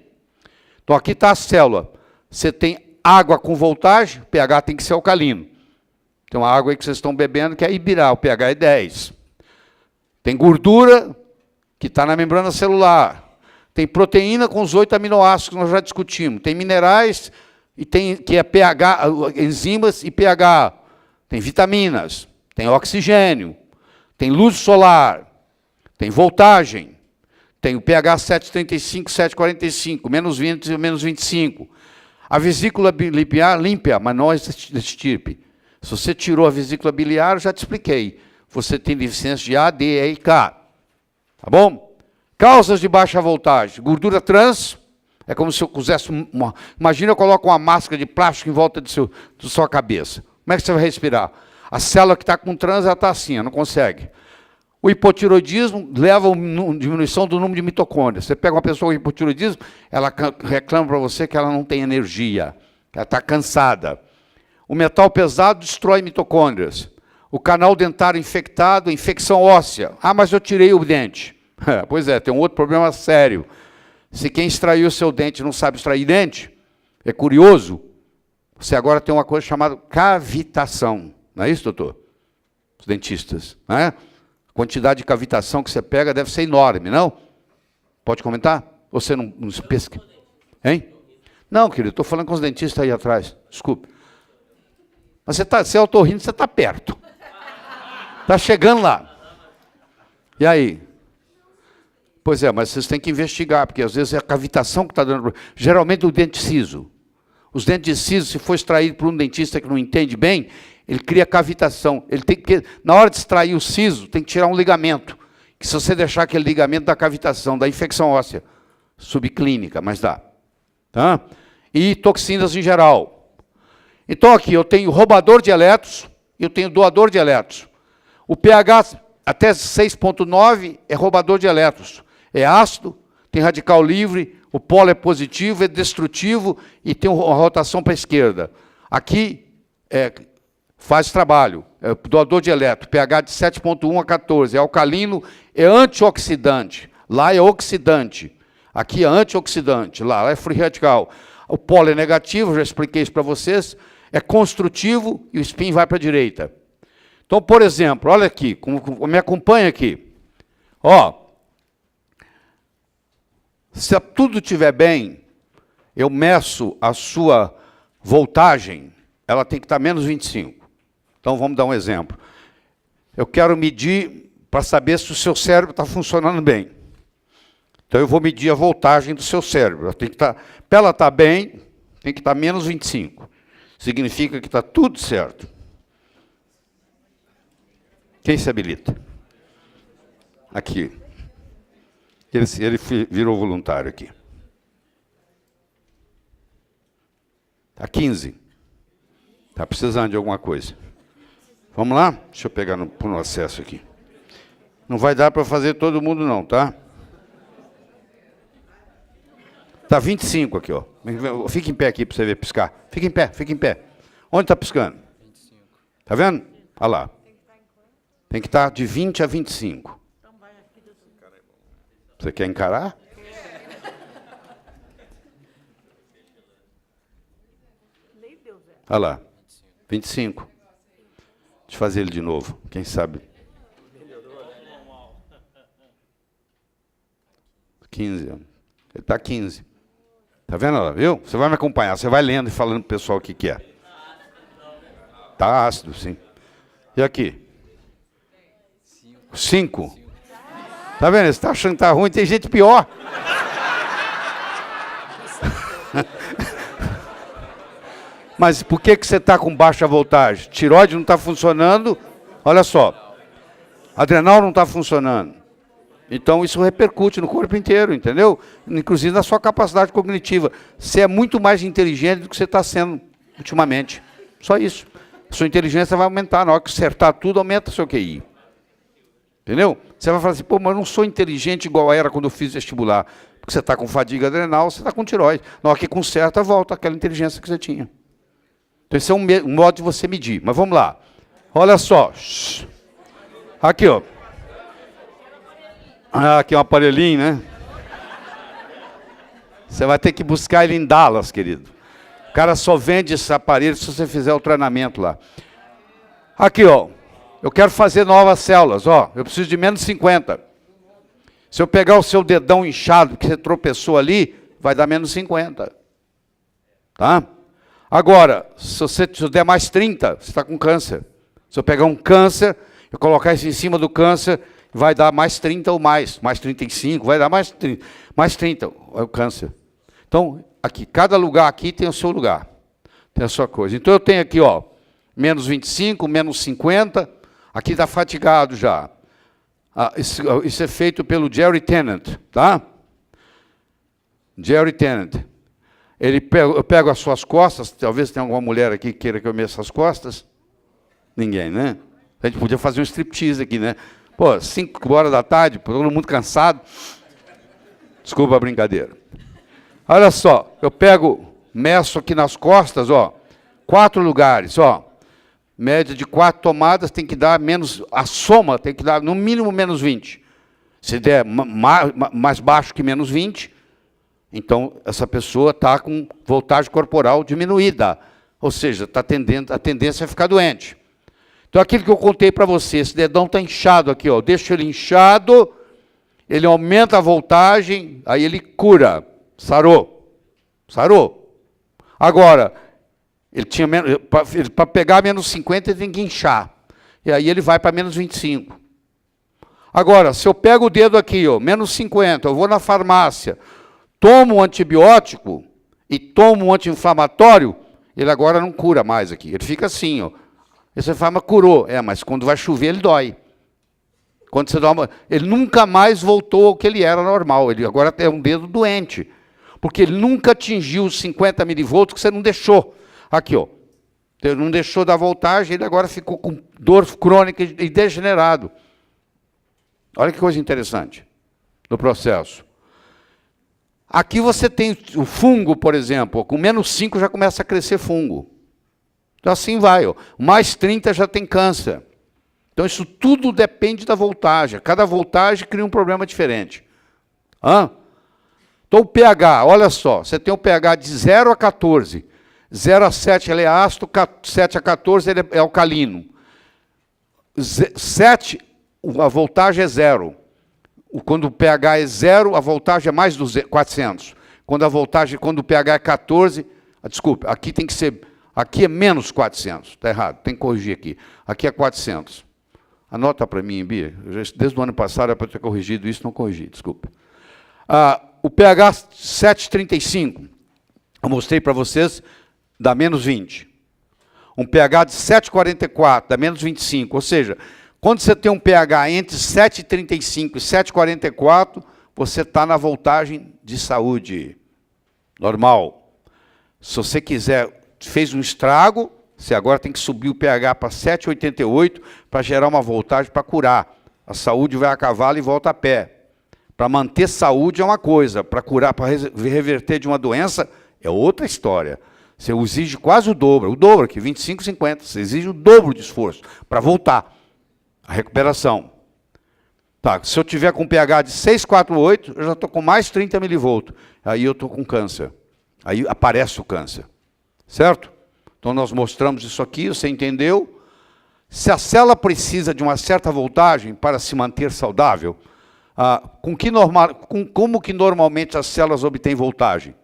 Então, aqui está a célula. Você tem água com voltagem, o pH tem que ser alcalino. Tem uma água aí que vocês estão bebendo que é Ibirá, o pH é 10. Tem gordura que está na membrana celular. Tem proteína com os 8 aminoácidos que nós já discutimos. Tem minerais, e tem, que é pH, enzimas e pH. Tem vitaminas, tem oxigênio, tem luz solar, tem voltagem, tem o pH 735, 745, menos 20 e menos 25. A vesícula biliar limpa, mas não é desse tipo. Se você tirou a vesícula biliar, eu já te expliquei. Você tem deficiência de A, D, E e K. Tá bom? Causas de baixa voltagem. Gordura trans, é como se eu pusesse uma... Imagina eu coloco uma máscara de plástico em volta de sua cabeça. Como é que você vai respirar? A célula que está com trans, ela está assim, não consegue. O hipotiroidismo leva a diminuição do número de mitocôndrias. Você pega uma pessoa com hipotiroidismo, ela reclama para você que ela não tem energia, que ela está cansada. O metal pesado destrói mitocôndrias. O canal dentário infectado, infecção óssea. Ah, mas eu tirei o dente. Pois é, tem um outro problema sério. Se quem extraiu o seu dente não sabe extrair dente, é curioso, você agora tem uma coisa chamada cavitação. Não é isso, doutor? Os dentistas. Não é? A quantidade de cavitação que você pega deve ser enorme, não? Pode comentar? Ou você não pesca? Hein? Não, querido, estou falando com os dentistas aí atrás. Desculpe. Mas você é otorrino, você está perto. Está chegando lá. E aí? Pois é, mas vocês têm que investigar, porque às vezes é a cavitação que está dando problema. Geralmente o dente ciso. Os dentes de siso, se for extraído por um dentista que não entende bem, ele cria cavitação. Ele tem que, na hora de extrair o siso, tem que tirar um ligamento. Que se você deixar aquele ligamento, dá cavitação, dá infecção óssea. Subclínica, mas dá. Tá? E toxinas em geral. Então aqui eu tenho roubador de elétrons e eu tenho doador de elétrons. O pH até 6,9 é roubador de elétrons. É ácido, tem radical livre, o polo é positivo, é destrutivo e tem uma rotação para a esquerda. Aqui faz trabalho, é doador de elétrons, pH de 7,1 a 14, é alcalino, é antioxidante. Lá é oxidante. Aqui é antioxidante, lá é free radical. O polo é negativo, já expliquei isso para vocês, é construtivo e o spin vai para a direita. Então, por exemplo, olha aqui, me acompanha aqui. Ó, se tudo estiver bem, eu meço a sua voltagem, ela tem que estar menos 25. Então, vamos dar um exemplo. Eu quero medir para saber se o seu cérebro está funcionando bem. Então, eu vou medir a voltagem do seu cérebro. Para ela estar bem, tem que estar menos 25. Significa que está tudo certo. Quem se habilita? Aqui. Ele virou voluntário aqui. Está 15. Está precisando de alguma coisa. Vamos lá? Deixa eu pegar no acesso aqui. Não vai dar para fazer todo mundo não, tá? Está 25 aqui, ó. Fica em pé aqui para você ver piscar. Fica em pé, fica em pé. Onde está piscando? 25. Está vendo? Olha lá. Tem que estar de 20 a 25. Você quer encarar? Olha lá. 25. Deixa eu fazer ele de novo. Quem sabe? 15. Ele está 15. Está vendo, ela, viu? Você vai me acompanhar, você vai lendo e falando para o pessoal o que, que é. Está ácido, sim. E aqui? 5. Está vendo? Você está achando que está ruim, tem gente pior. Mas por que você está com baixa voltagem? Tireoide não está funcionando, olha só. Adrenal não está funcionando. Então isso repercute no corpo inteiro, entendeu? Inclusive na sua capacidade cognitiva. Você é muito mais inteligente do que você está sendo ultimamente. Só isso. A sua inteligência vai aumentar. Na hora que acertar tudo, aumenta o seu QI. Entendeu? Você vai falar assim, pô, mas eu não sou inteligente igual era quando eu fiz vestibular. Porque você está com fadiga adrenal, você está com tireoide. Na hora que conserta, volta aquela inteligência que você tinha. Então esse é um modo de você medir. Mas vamos lá. Olha só. Aqui, ó. Ah, aqui é um aparelhinho, né? Você vai ter que buscar ele em Dallas, querido. O cara só vende esse aparelho se você fizer o treinamento lá. Aqui, ó. Eu quero fazer novas células, ó. Eu preciso de menos 50. Se eu pegar o seu dedão inchado, que você tropeçou ali, vai dar menos 50. Tá? Agora, se eu der mais 30, você está com câncer. Se eu pegar um câncer, eu colocar isso em cima do câncer, vai dar mais 30 ou mais 35, vai dar mais 30, é o câncer. Então, aqui, cada lugar aqui tem o seu lugar, tem a sua coisa. Então, eu tenho aqui, ó, menos 25, menos 50, aqui está fatigado já. Ah, isso é feito pelo Jerry Tennant, tá? Jerry Tennant. Eu pego as suas costas, talvez tenha alguma mulher aqui que queira que eu meça as costas. Ninguém, né? A gente podia fazer um striptease aqui, né? Pô, 5 horas da tarde, todo mundo cansado. Desculpa a brincadeira. Olha só, eu meço aqui nas costas, ó, 4 lugares, ó. Média de 4 tomadas tem que dar menos, a soma tem que dar no mínimo menos 20. Se der mais baixo que menos 20, então essa pessoa está com voltagem corporal diminuída. Ou seja, a tendência é ficar doente. Então, aquilo que eu contei para você, esse dedão está inchado aqui, ó. Deixa ele inchado, ele aumenta a voltagem, aí ele cura. Sarou. Sarou. Agora, para pegar menos 50, ele tem que inchar. E aí ele vai para menos 25. Agora, se eu pego o dedo aqui, ó, menos 50, eu vou na farmácia, tomo um antibiótico e tomo um anti-inflamatório, ele agora não cura mais aqui. Ele fica assim, ó. Esse fármaco curou. Mas quando vai chover, ele dói. Quando você dá ele nunca mais voltou ao que ele era normal. Ele agora é um dedo doente. Porque ele nunca atingiu os 50 milivolts que você não deixou. Aqui, ó. Ele não deixou da voltagem, ele agora ficou com dor crônica e degenerado. Olha que coisa interessante no processo. Aqui você tem o fungo, por exemplo. Com menos 5 já começa a crescer fungo. Então assim vai, ó. Mais 30 já tem câncer. Então isso tudo depende da voltagem. Cada voltagem cria um problema diferente. Então o pH, olha só, você tem o pH de 0 a 14. 0 a 7 ele é ácido, 7 a 14 ele é alcalino. 7, a voltagem é 0. Quando o pH é 0, a voltagem é mais de 400. Quando o pH é 14, desculpe, aqui tem que ser... Aqui é menos 400, está errado, tem que corrigir aqui. Aqui é 400. Anota para mim, Bia. Desde o ano passado era para eu ter corrigido isso, não corrigi, desculpa. O pH 7,35, eu mostrei para vocês, dá menos 20. Um pH de 7,44, dá menos 25. Ou seja, quando você tem um pH entre 7,35 e 7,44, você está na voltagem de saúde normal. Se você quiser... fez um estrago, você agora tem que subir o pH para 7,88 para gerar uma voltagem para curar. A saúde vai a cavalo e volta a pé. Para manter saúde é uma coisa, para curar, para reverter de uma doença é outra história. Você exige quase o dobro aqui, 25, 50. Você exige o dobro de esforço para voltar. A recuperação. Tá, se eu tiver com pH de 6,48, eu já estou com mais 30 milivolts. Aí eu estou com câncer. Aí aparece o câncer. Certo? Então nós mostramos isso aqui, você entendeu? Se a célula precisa de uma certa voltagem para se manter saudável, Como que normalmente as células obtêm voltagem?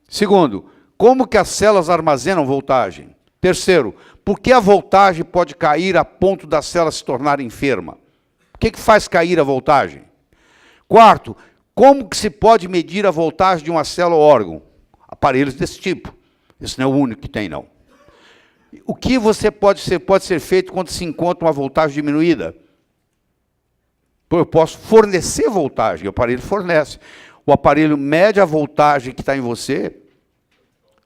Segundo, como que as células armazenam voltagem? Terceiro, por que a voltagem pode cair a ponto da célula se tornar enferma? O que faz cair a voltagem? Quarto, como que se pode medir a voltagem de uma célula ou órgão? Aparelhos desse tipo. Esse não é o único que tem, não. O que pode ser feito quando se encontra uma voltagem diminuída? Eu posso fornecer voltagem, o aparelho fornece. O aparelho mede a voltagem que está em você.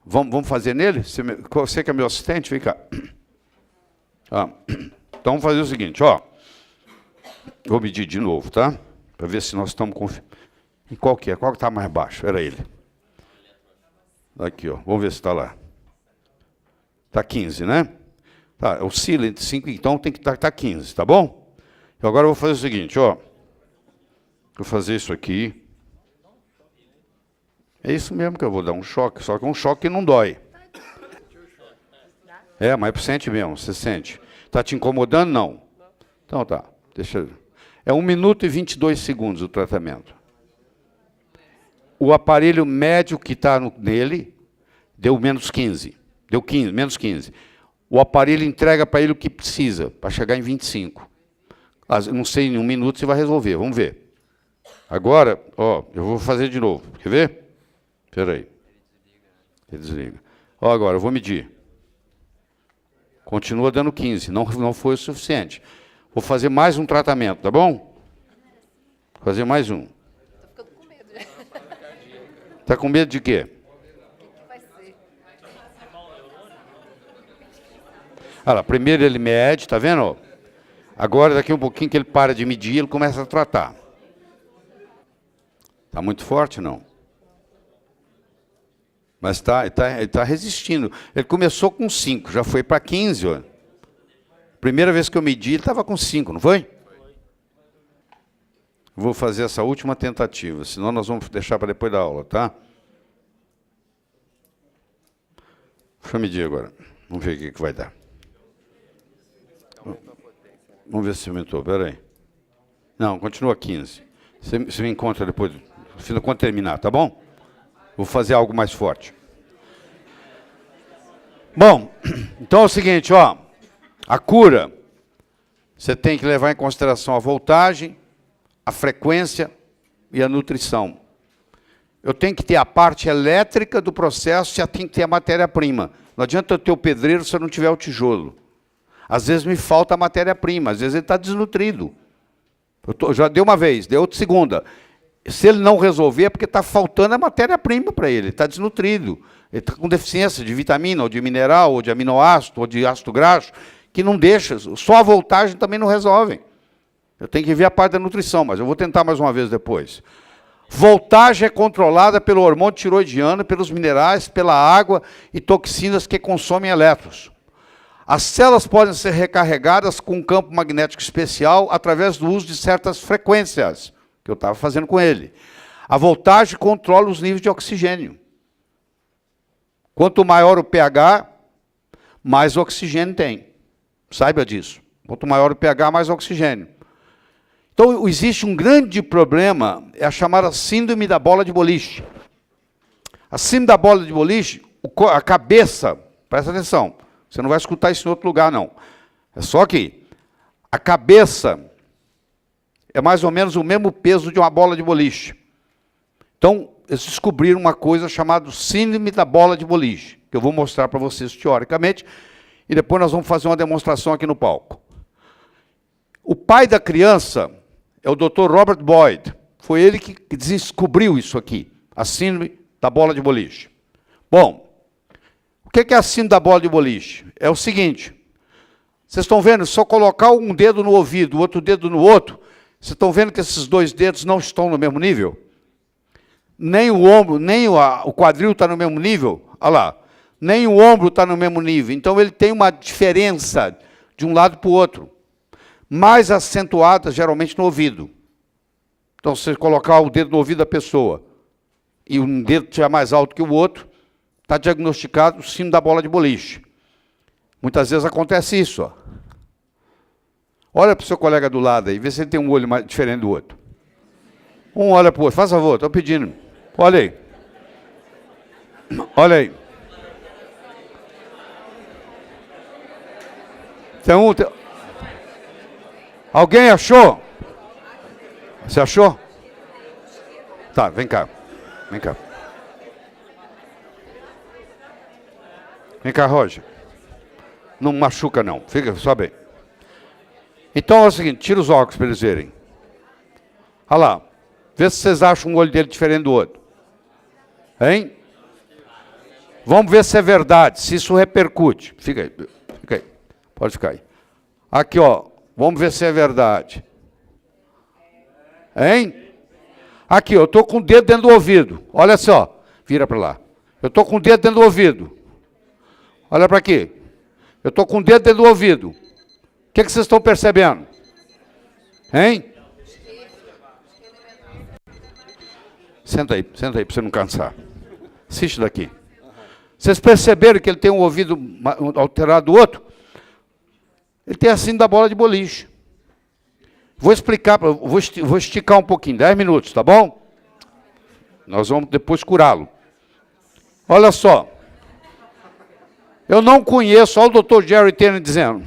Vamos fazer nele? Você que é meu assistente, vem cá. Então vamos fazer o seguinte, ó. Vou medir de novo, tá? Para ver se nós estamos confiando. E qual que é? Qual que está mais baixo? Era ele. Aqui, ó. Vamos ver se está lá. Está 15, né? Tá, oscila entre 5, então tem que estar 15, tá bom? E agora eu vou fazer o seguinte, ó. Vou fazer isso aqui. É isso mesmo que eu vou dar um choque, só que é um choque que não dói. Mas sente mesmo, você sente. Está te incomodando? Não. Então tá, deixa eu... É 1 minuto e 22 segundos o tratamento. O aparelho médio que está nele deu menos 15. Deu 15, menos 15. O aparelho entrega para ele o que precisa, para chegar em 25. Não sei, em 1 minuto você vai resolver, vamos ver. Agora, ó, eu vou fazer de novo. Quer ver? Espera aí. Ele desliga. Ó, agora, eu vou medir. Continua dando 15, não foi o suficiente. Vou fazer mais um tratamento, tá bom? Vou fazer mais um. Tô ficando com medo já. Tá com medo de quê? O que vai ser? Olha lá, primeiro ele mede, tá vendo? Agora, daqui um pouquinho que ele para de medir, ele começa a tratar. Está muito forte, não? Mas ele tá resistindo. Ele começou com 5, já foi para 15. Ó. Primeira vez que eu medi, ele estava com 5, não foi? Vou fazer essa última tentativa, senão nós vamos deixar para depois da aula, tá? Deixa eu medir agora. Vamos ver o que vai dar. Vamos ver se aumentou, peraí. Não, continua 15. Você me encontra depois, quando terminar, tá bom? Vou fazer algo mais forte. Bom, então é o seguinte, ó. A cura, você tem que levar em consideração a voltagem, a frequência e a nutrição. Eu tenho que ter a parte elétrica do processo, já tem que ter a matéria-prima. Não adianta eu ter o pedreiro se eu não tiver o tijolo. Às vezes me falta a matéria-prima, às vezes ele está desnutrido. Já deu uma vez, deu outra segunda. Se ele não resolver, é porque está faltando a matéria-prima para ele, está desnutrido. Ele está com deficiência de vitamina, ou de mineral, ou de aminoácido, ou de ácido graxo, que não deixa, só a voltagem também não resolve. Eu tenho que ver a parte da nutrição, mas eu vou tentar mais uma vez depois. Voltagem é controlada pelo hormônio tiroidiano, pelos minerais, pela água e toxinas que consomem elétrons. As células podem ser recarregadas com um campo magnético especial através do uso de certas frequências, que eu estava fazendo com ele. A voltagem controla os níveis de oxigênio. Quanto maior o pH, mais oxigênio tem. Saiba disso. Quanto maior o pH, mais oxigênio. Então, existe um grande problema, é a chamada síndrome da bola de boliche. A síndrome da bola de boliche, a cabeça, presta atenção, você não vai escutar isso em outro lugar, não. É só aqui. A cabeça é mais ou menos o mesmo peso de uma bola de boliche. Então, eles descobriram uma coisa chamada síndrome da bola de boliche, que eu vou mostrar para vocês teoricamente, e depois nós vamos fazer uma demonstração aqui no palco. O pai da criança é o Dr. Robert Boyd. Foi ele que descobriu isso aqui, a síndrome da bola de boliche. Bom, o que é a síndrome da bola de boliche? É o seguinte, vocês estão vendo, se eu colocar um dedo no ouvido, o outro dedo no outro, vocês estão vendo que esses dois dedos não estão no mesmo nível? Nem o ombro, nem o quadril está no mesmo nível? Olha lá. Nem o ombro está no mesmo nível. Então, ele tem uma diferença de um lado para o outro. Mais acentuada, geralmente, no ouvido. Então, se você colocar o dedo no ouvido da pessoa e um dedo estiver mais alto que o outro, está diagnosticado o síndrome da bola de boliche. Muitas vezes acontece isso. Ó. Olha para o seu colega do lado aí, vê se ele tem um olho mais diferente do outro. Um olha para o outro. Faz favor, estou pedindo. Olha aí. Olha aí. Alguém achou? Você achou? Tá, vem cá. Vem cá. Vem cá, Roger. Não machuca, não. Fica só bem. Então é o seguinte, tira os óculos para eles verem. Olha lá. Vê se vocês acham um olho dele diferente do outro. Hein? Vamos ver se é verdade, se isso repercute. Fica aí. Fica aí. Pode ficar aí. Aqui, ó. Vamos ver se é verdade. Hein? Aqui, eu estou com o dedo dentro do ouvido. Olha só. Vira para lá. Eu estou com o dedo dentro do ouvido. Olha para aqui. Eu estou com o dedo dentro do ouvido. O que vocês estão percebendo? Hein? Senta aí para você não cansar. Assiste daqui. Vocês perceberam que ele tem um ouvido alterado do outro? Ele tem assim da bola de boliche. Vou explicar, vou esticar um pouquinho, 10 minutos, tá bom? Nós vamos depois curá-lo. Olha só. Eu não conheço, olha o Dr. Jerry Tanner dizendo,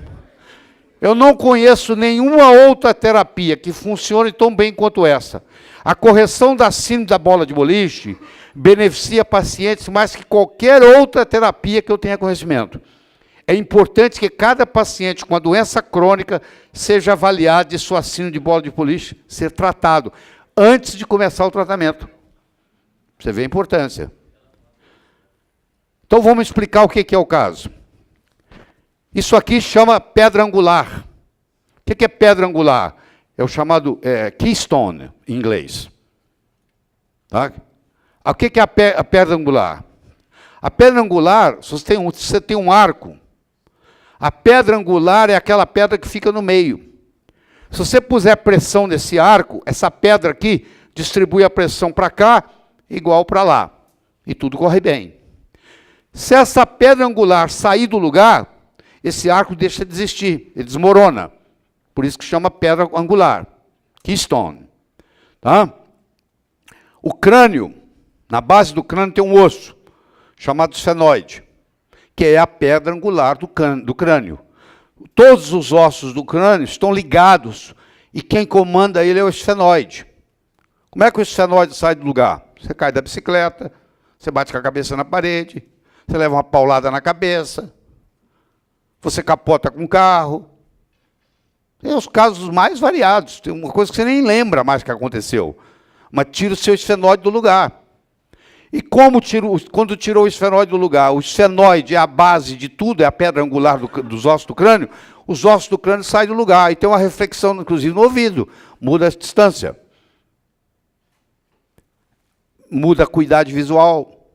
eu não conheço nenhuma outra terapia que funcione tão bem quanto essa. A correção da síndrome da bola de boliche beneficia pacientes mais que qualquer outra terapia que eu tenha conhecimento. É importante que cada paciente com a doença crônica seja avaliado de sua síndrome de bola de boliche ser tratado antes de começar o tratamento. Você vê a importância. Então vamos explicar o que é o caso. Isso aqui chama pedra angular. O que é pedra angular? É o chamado keystone, em inglês. Tá? O que é a pedra angular? A pedra angular, se você tem um arco, a pedra angular é aquela pedra que fica no meio. Se você puser pressão nesse arco, essa pedra aqui distribui a pressão para cá, igual para lá. E tudo corre bem. Se essa pedra angular sair do lugar, esse arco deixa de existir, ele desmorona. Por isso que chama pedra angular, keystone. Tá? O crânio, na base do crânio tem um osso, chamado esfenoide, que é a pedra angular do crânio. Todos os ossos do crânio estão ligados, e quem comanda ele é o esfenoide. Como é que o esfenoide sai do lugar? Você cai da bicicleta, você bate com a cabeça na parede, você leva uma paulada na cabeça, você capota com um carro. Tem os casos mais variados. Tem uma coisa que você nem lembra mais que aconteceu. Mas tira o seu esfenoide do lugar. E quando tirou o esfenoide do lugar, o esfenoide é a base de tudo, é a pedra angular dos ossos do crânio, os ossos do crânio saem do lugar. E tem uma reflexão, inclusive, no ouvido. Muda a distância. Muda a acuidade visual.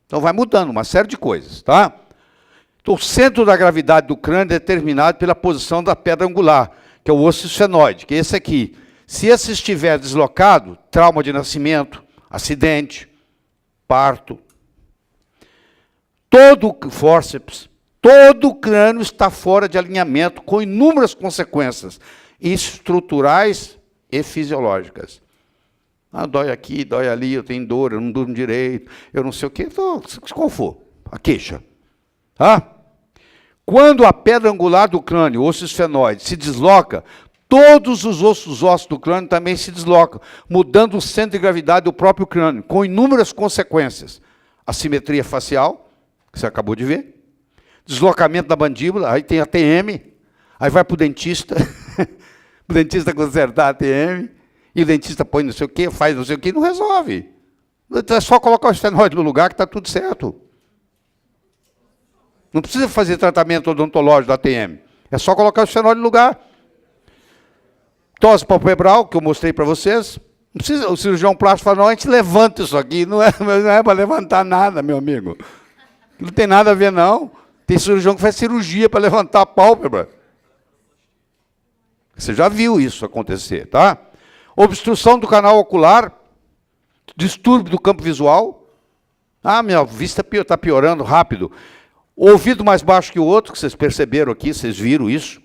Então vai mudando uma série de coisas, tá? Então, o centro da gravidade do crânio é determinado pela posição da pedra angular, que é o osso esfenoide, que é esse aqui. Se esse estiver deslocado, trauma de nascimento, acidente, parto, todo fórceps, todo o crânio está fora de alinhamento, com inúmeras consequências estruturais e fisiológicas. Ah, dói aqui, dói ali, eu tenho dor, eu não durmo direito, eu não sei o quê, então, qual for, a queixa. Tá? Quando a pedra angular do crânio, o osso esfenoide, se desloca, todos os ossos do crânio também se deslocam, mudando o centro de gravidade do próprio crânio, com inúmeras consequências. Assimetria facial, que você acabou de ver, deslocamento da mandíbula, aí tem a TM, aí vai para o dentista, o dentista consertar a TM, e o dentista põe não sei o quê, faz não sei o quê, não resolve. É só colocar o esfenoide no lugar que está tudo certo. Não precisa fazer tratamento odontológico da TM. É só colocar o esfenoide no lugar. Tosse palpebral, que eu mostrei para vocês. Não precisa, o cirurgião plástico fala, não, a gente levanta isso aqui. Não é para levantar nada, meu amigo. Não tem nada a ver, não. Tem cirurgião que faz cirurgia para levantar a pálpebra. Você já viu isso acontecer, tá? Obstrução do canal ocular, distúrbio do campo visual. Ah, minha vista está piorando rápido. Ouvido mais baixo que o outro, que vocês perceberam aqui, vocês viram isso.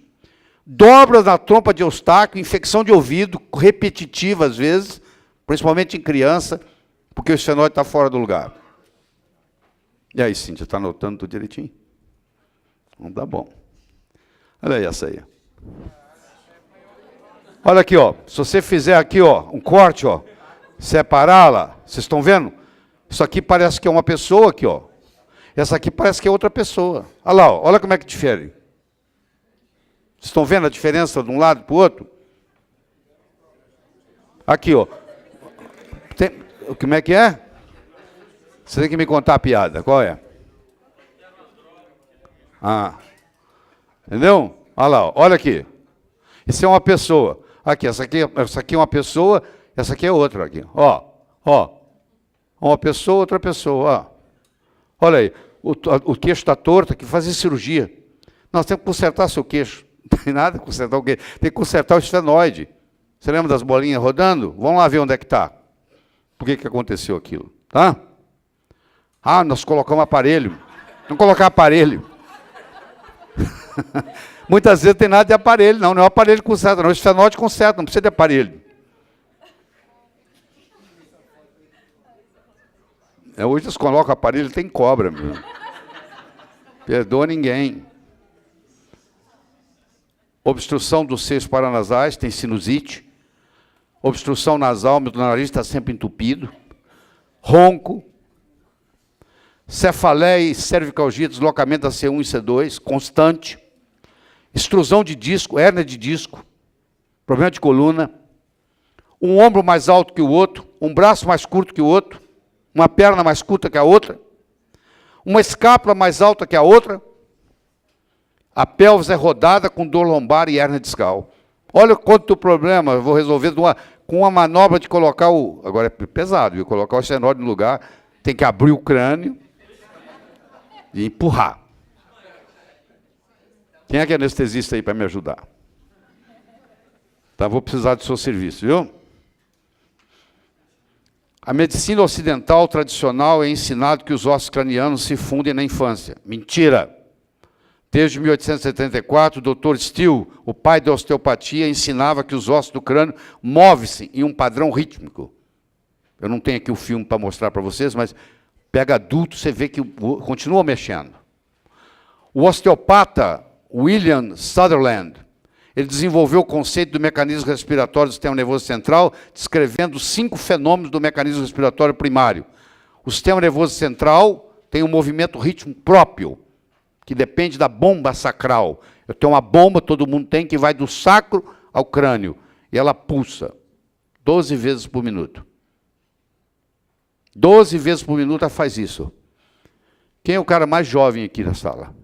Dobras na trompa de Eustáquio, infecção de ouvido, repetitiva às vezes, Principalmente em criança, porque o esfenóide está fora do lugar. E aí, Cíntia, está anotando tudo direitinho? Não dá bom. Olha aí essa aí. Olha aqui, ó. Se você fizer aqui, ó, um corte, ó, separá-la, vocês estão vendo? Isso aqui parece que é uma pessoa aqui, ó. Essa aqui parece que é outra pessoa. Olha lá, ó, olha como é que difere. Vocês estão vendo a diferença de um lado para o outro? Aqui, ó. Como é que é? Você tem que me contar a piada. Qual é? Ah. Entendeu? Olha lá, ó. Olha aqui. Isso é uma pessoa. Aqui, essa aqui é uma pessoa, essa aqui é outra. Aqui. Ó, ó. Uma pessoa, outra pessoa. Ó. Olha aí. O queixo está torto, tem que fazer cirurgia. Nós temos que consertar seu queixo. Não tem nada de consertar o queixo. Tem que consertar o esfenóide. Você lembra das bolinhas rodando? Vamos lá ver onde é que está. Por que aconteceu aquilo? Tá? Ah, nós colocamos aparelho. Não colocar aparelho. Muitas vezes tem nada de aparelho, não. Não é o aparelho que conserta, não. O esfenóide conserta, não precisa de aparelho. Hoje eles colocam aparelho, tem cobra, meu. Perdoa ninguém. Obstrução dos seios paranasais, tem sinusite. Obstrução nasal, meu nariz está sempre entupido. Ronco. Cefaleia e cervicalgia, deslocamento da C1 e C2, constante. Extrusão de disco, hérnia de disco. Problema de coluna. Um ombro mais alto que o outro. Um braço mais curto que o outro. Uma perna mais curta que a outra. Uma escápula mais alta que a outra. A pelvis é rodada com dor lombar e hérnia discal. Olha quanto problema eu vou resolver com uma manobra de colocar o... Agora é pesado, viu? Colocar o esfenóide no lugar, tem que abrir o crânio e empurrar. Quem é que é anestesista aí para me ajudar? Tá, vou precisar do seu serviço, viu? A medicina ocidental tradicional é ensinado que os ossos cranianos se fundem na infância. Mentira! Desde 1874, o Dr. Steele, o pai da osteopatia, ensinava que os ossos do crânio movem-se em um padrão rítmico. Eu não tenho aqui o filme para mostrar para vocês, mas pega adulto, você vê que continua mexendo. O osteopata William Sutherland, ele desenvolveu o conceito do mecanismo respiratório do sistema nervoso central, descrevendo 5 fenômenos do mecanismo respiratório primário. O sistema nervoso central tem um movimento rítmico próprio, que depende da bomba sacral. Eu tenho uma bomba, todo mundo tem, que vai do sacro ao crânio. E ela pulsa 12 vezes por minuto. 12 vezes por minuto ela faz isso. Quem é o cara mais jovem aqui na sala?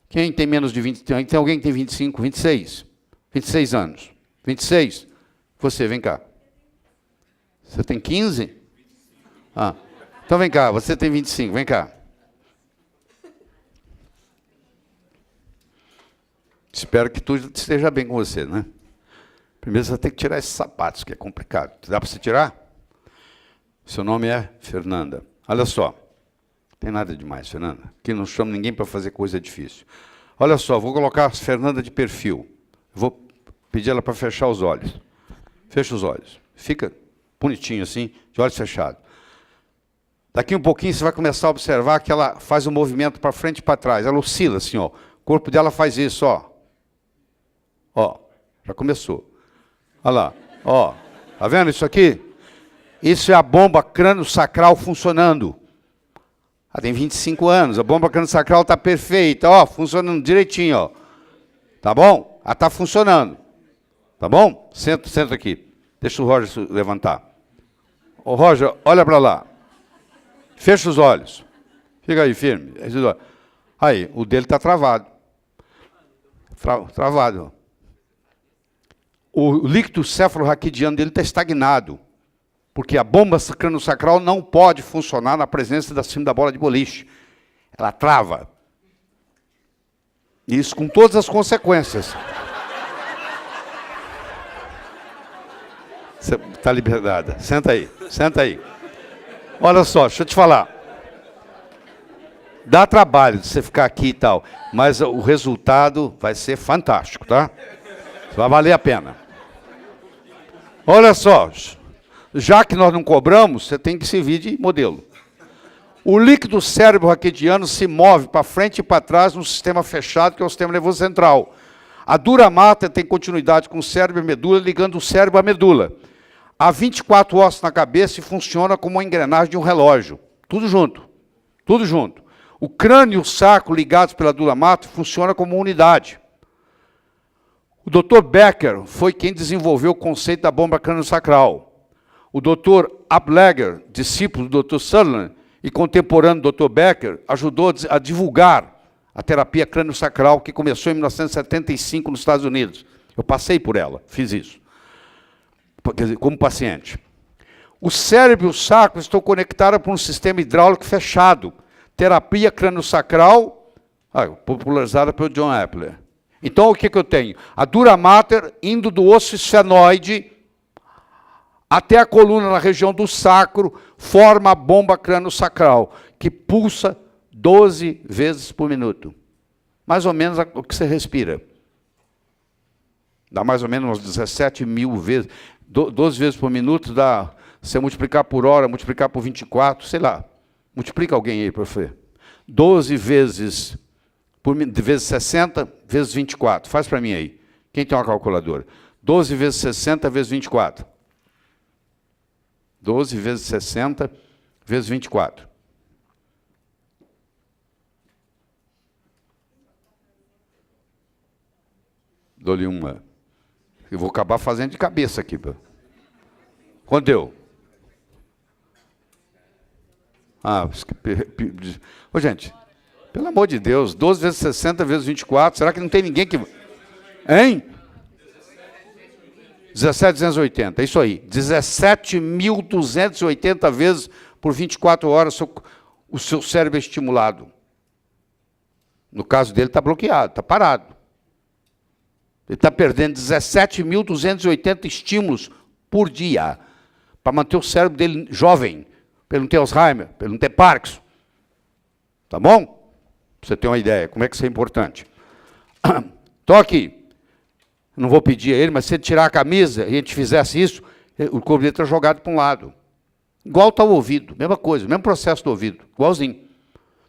Quem tem menos de 20? Tem alguém que tem 25, 26? 26 anos. 26? Você, vem cá. Você tem 15? Ah, então vem cá, você tem 25, vem cá. Espero que tudo esteja bem com você, né? Primeiro você tem que tirar esses sapatos, que é complicado. Dá para você tirar? Seu nome é Fernanda. Olha só. Não tem nada demais, Fernanda. Aqui não chamo ninguém para fazer coisa difícil. Olha só, vou colocar a Fernanda de perfil. Vou pedir ela para fechar os olhos. Fecha os olhos. Fica bonitinho assim, de olhos fechados. Daqui um pouquinho você vai começar a observar que ela faz um movimento para frente e para trás. Ela oscila assim, ó. O corpo dela faz isso, ó. Ó, já começou. Olha lá, ó. Tá vendo isso aqui? Isso é a bomba crânio-sacral funcionando. Ela tem 25 anos, a bomba crânio-sacral está perfeita, ó, funcionando direitinho, ó. Tá bom? Ela está funcionando. Tá bom? Senta aqui. Deixa o Roger levantar. Ô, Roger, olha para lá. Fecha os olhos. Fica aí firme. Aí, o dele está travado. Travado. O líquido cefalorraquidiano dele está estagnado. Porque a bomba crânio-sacral não pode funcionar na presença da cima da bola de boliche. Ela trava. Isso com todas as consequências. Você está liberada. Senta aí, senta aí. Olha só, deixa eu te falar. Dá trabalho de você ficar aqui e tal, mas o resultado vai ser fantástico, tá? Vai valer a pena. Olha só. Já que nós não cobramos, você tem que servir de modelo. O líquido cérebro raquidiano se move para frente e para trás num sistema fechado, que é o sistema nervoso central. A dura mater tem continuidade com o cérebro e a medula, ligando o cérebro à medula. Há 24 ossos na cabeça e funciona como uma engrenagem de um relógio. Tudo junto. Tudo junto. O crânio e o saco ligados pela dura mater funcionam como unidade. O Dr. Becker foi quem desenvolveu o conceito da bomba crânio-sacral. O Dr. Ableger, discípulo do Dr. Sutherland e contemporâneo do Dr. Becker, ajudou a divulgar a terapia crânio-sacral, que começou em 1975 nos Estados Unidos. Eu passei por ela, fiz isso, quer dizer, como paciente. O cérebro e o saco estão conectados por um sistema hidráulico fechado. Terapia crânio-sacral, popularizada pelo John Appler. Então, o que eu tenho? A dura mater indo do osso esfenoide até a coluna na região do sacro, forma a bomba crânio-sacral, que pulsa 12 vezes por minuto. Mais ou menos o que você respira. Dá mais ou menos umas 17 mil vezes. 12 vezes por minuto dá, se você multiplicar por hora, multiplicar por 24, sei lá. Multiplica alguém aí, prof. 12 vezes, vezes 60, vezes 24. Faz para mim aí. Quem tem uma calculadora? 12 vezes 60 vezes 24. 12 vezes 60 vezes 24. Dou-lhe uma. Eu vou acabar fazendo de cabeça aqui. Quanto deu? Ô, gente, pelo amor de Deus, 12 vezes 60 vezes 24, será que não tem ninguém que... Hein? 17.280, é isso aí. 17.280 vezes por 24 horas o seu cérebro é estimulado. No caso dele, está bloqueado, está parado. Ele está perdendo 17.280 estímulos por dia para manter o cérebro dele jovem, para ele não ter Alzheimer, para ele não ter Parkinson. Tá bom? Pra você ter uma ideia, como é que isso é importante. Então aqui, não vou pedir a ele, mas se ele tirar a camisa e a gente fizesse isso, o corpo dele está jogado para um lado. Igual está o ouvido, mesma coisa, mesmo processo do ouvido, igualzinho.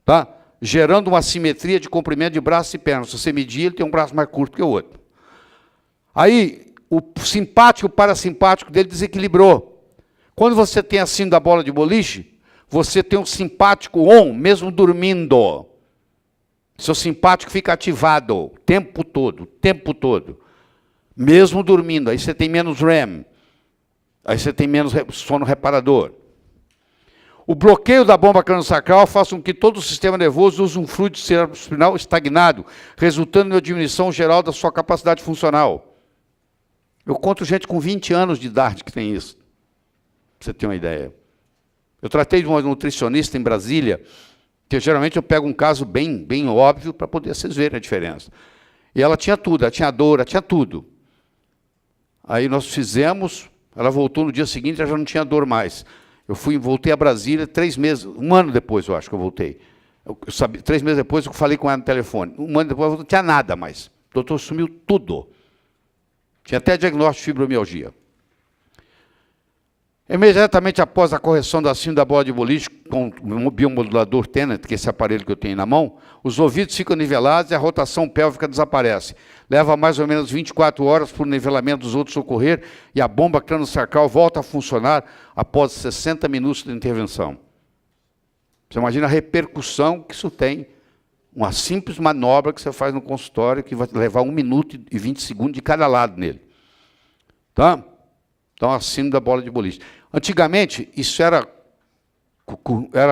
Tá? Gerando uma simetria de comprimento de braço e perna. Se você medir, ele tem um braço mais curto que o outro. Aí, o simpático e o parasimpático dele desequilibrou. Quando você tem assim da bola de boliche, você tem um simpático on, mesmo dormindo. Seu simpático fica ativado o tempo todo, mesmo dormindo. Aí você tem menos REM. Aí você tem menos sono reparador. O bloqueio da bomba crânio-sacral faz com que todo o sistema nervoso use um fluido cerebroespinal estagnado, resultando na diminuição geral da sua capacidade funcional. Eu conto gente com 20 anos de idade que tem isso. Pra você ter uma ideia. Eu tratei de uma nutricionista em Brasília, que geralmente eu pego um caso bem óbvio para poder vocês verem a diferença. E ela tinha tudo, ela tinha dor, ela tinha tudo. Aí nós fizemos, ela voltou no dia seguinte, ela já não tinha dor mais. Voltei a Brasília 3 meses, um ano depois eu acho que eu voltei. 3 meses depois eu falei com ela no telefone. Um ano depois eu não tinha nada mais. O doutor sumiu tudo. Tinha até diagnóstico de fibromialgia. Imediatamente após a correção da síndrome da bola de boliche, com o biomodulador Tenet, que é esse aparelho que eu tenho na mão, os ouvidos ficam nivelados e a rotação pélvica desaparece. Leva mais ou menos 24 horas para o nivelamento dos outros ocorrer e a bomba crânio-sacral volta a funcionar após 60 minutos de intervenção. Você imagina a repercussão que isso tem. Uma simples manobra que você faz no consultório que vai levar 1 minuto e 20 segundos de cada lado nele. Tá? Então, a síndrome da bola de boliche. Antigamente, isso era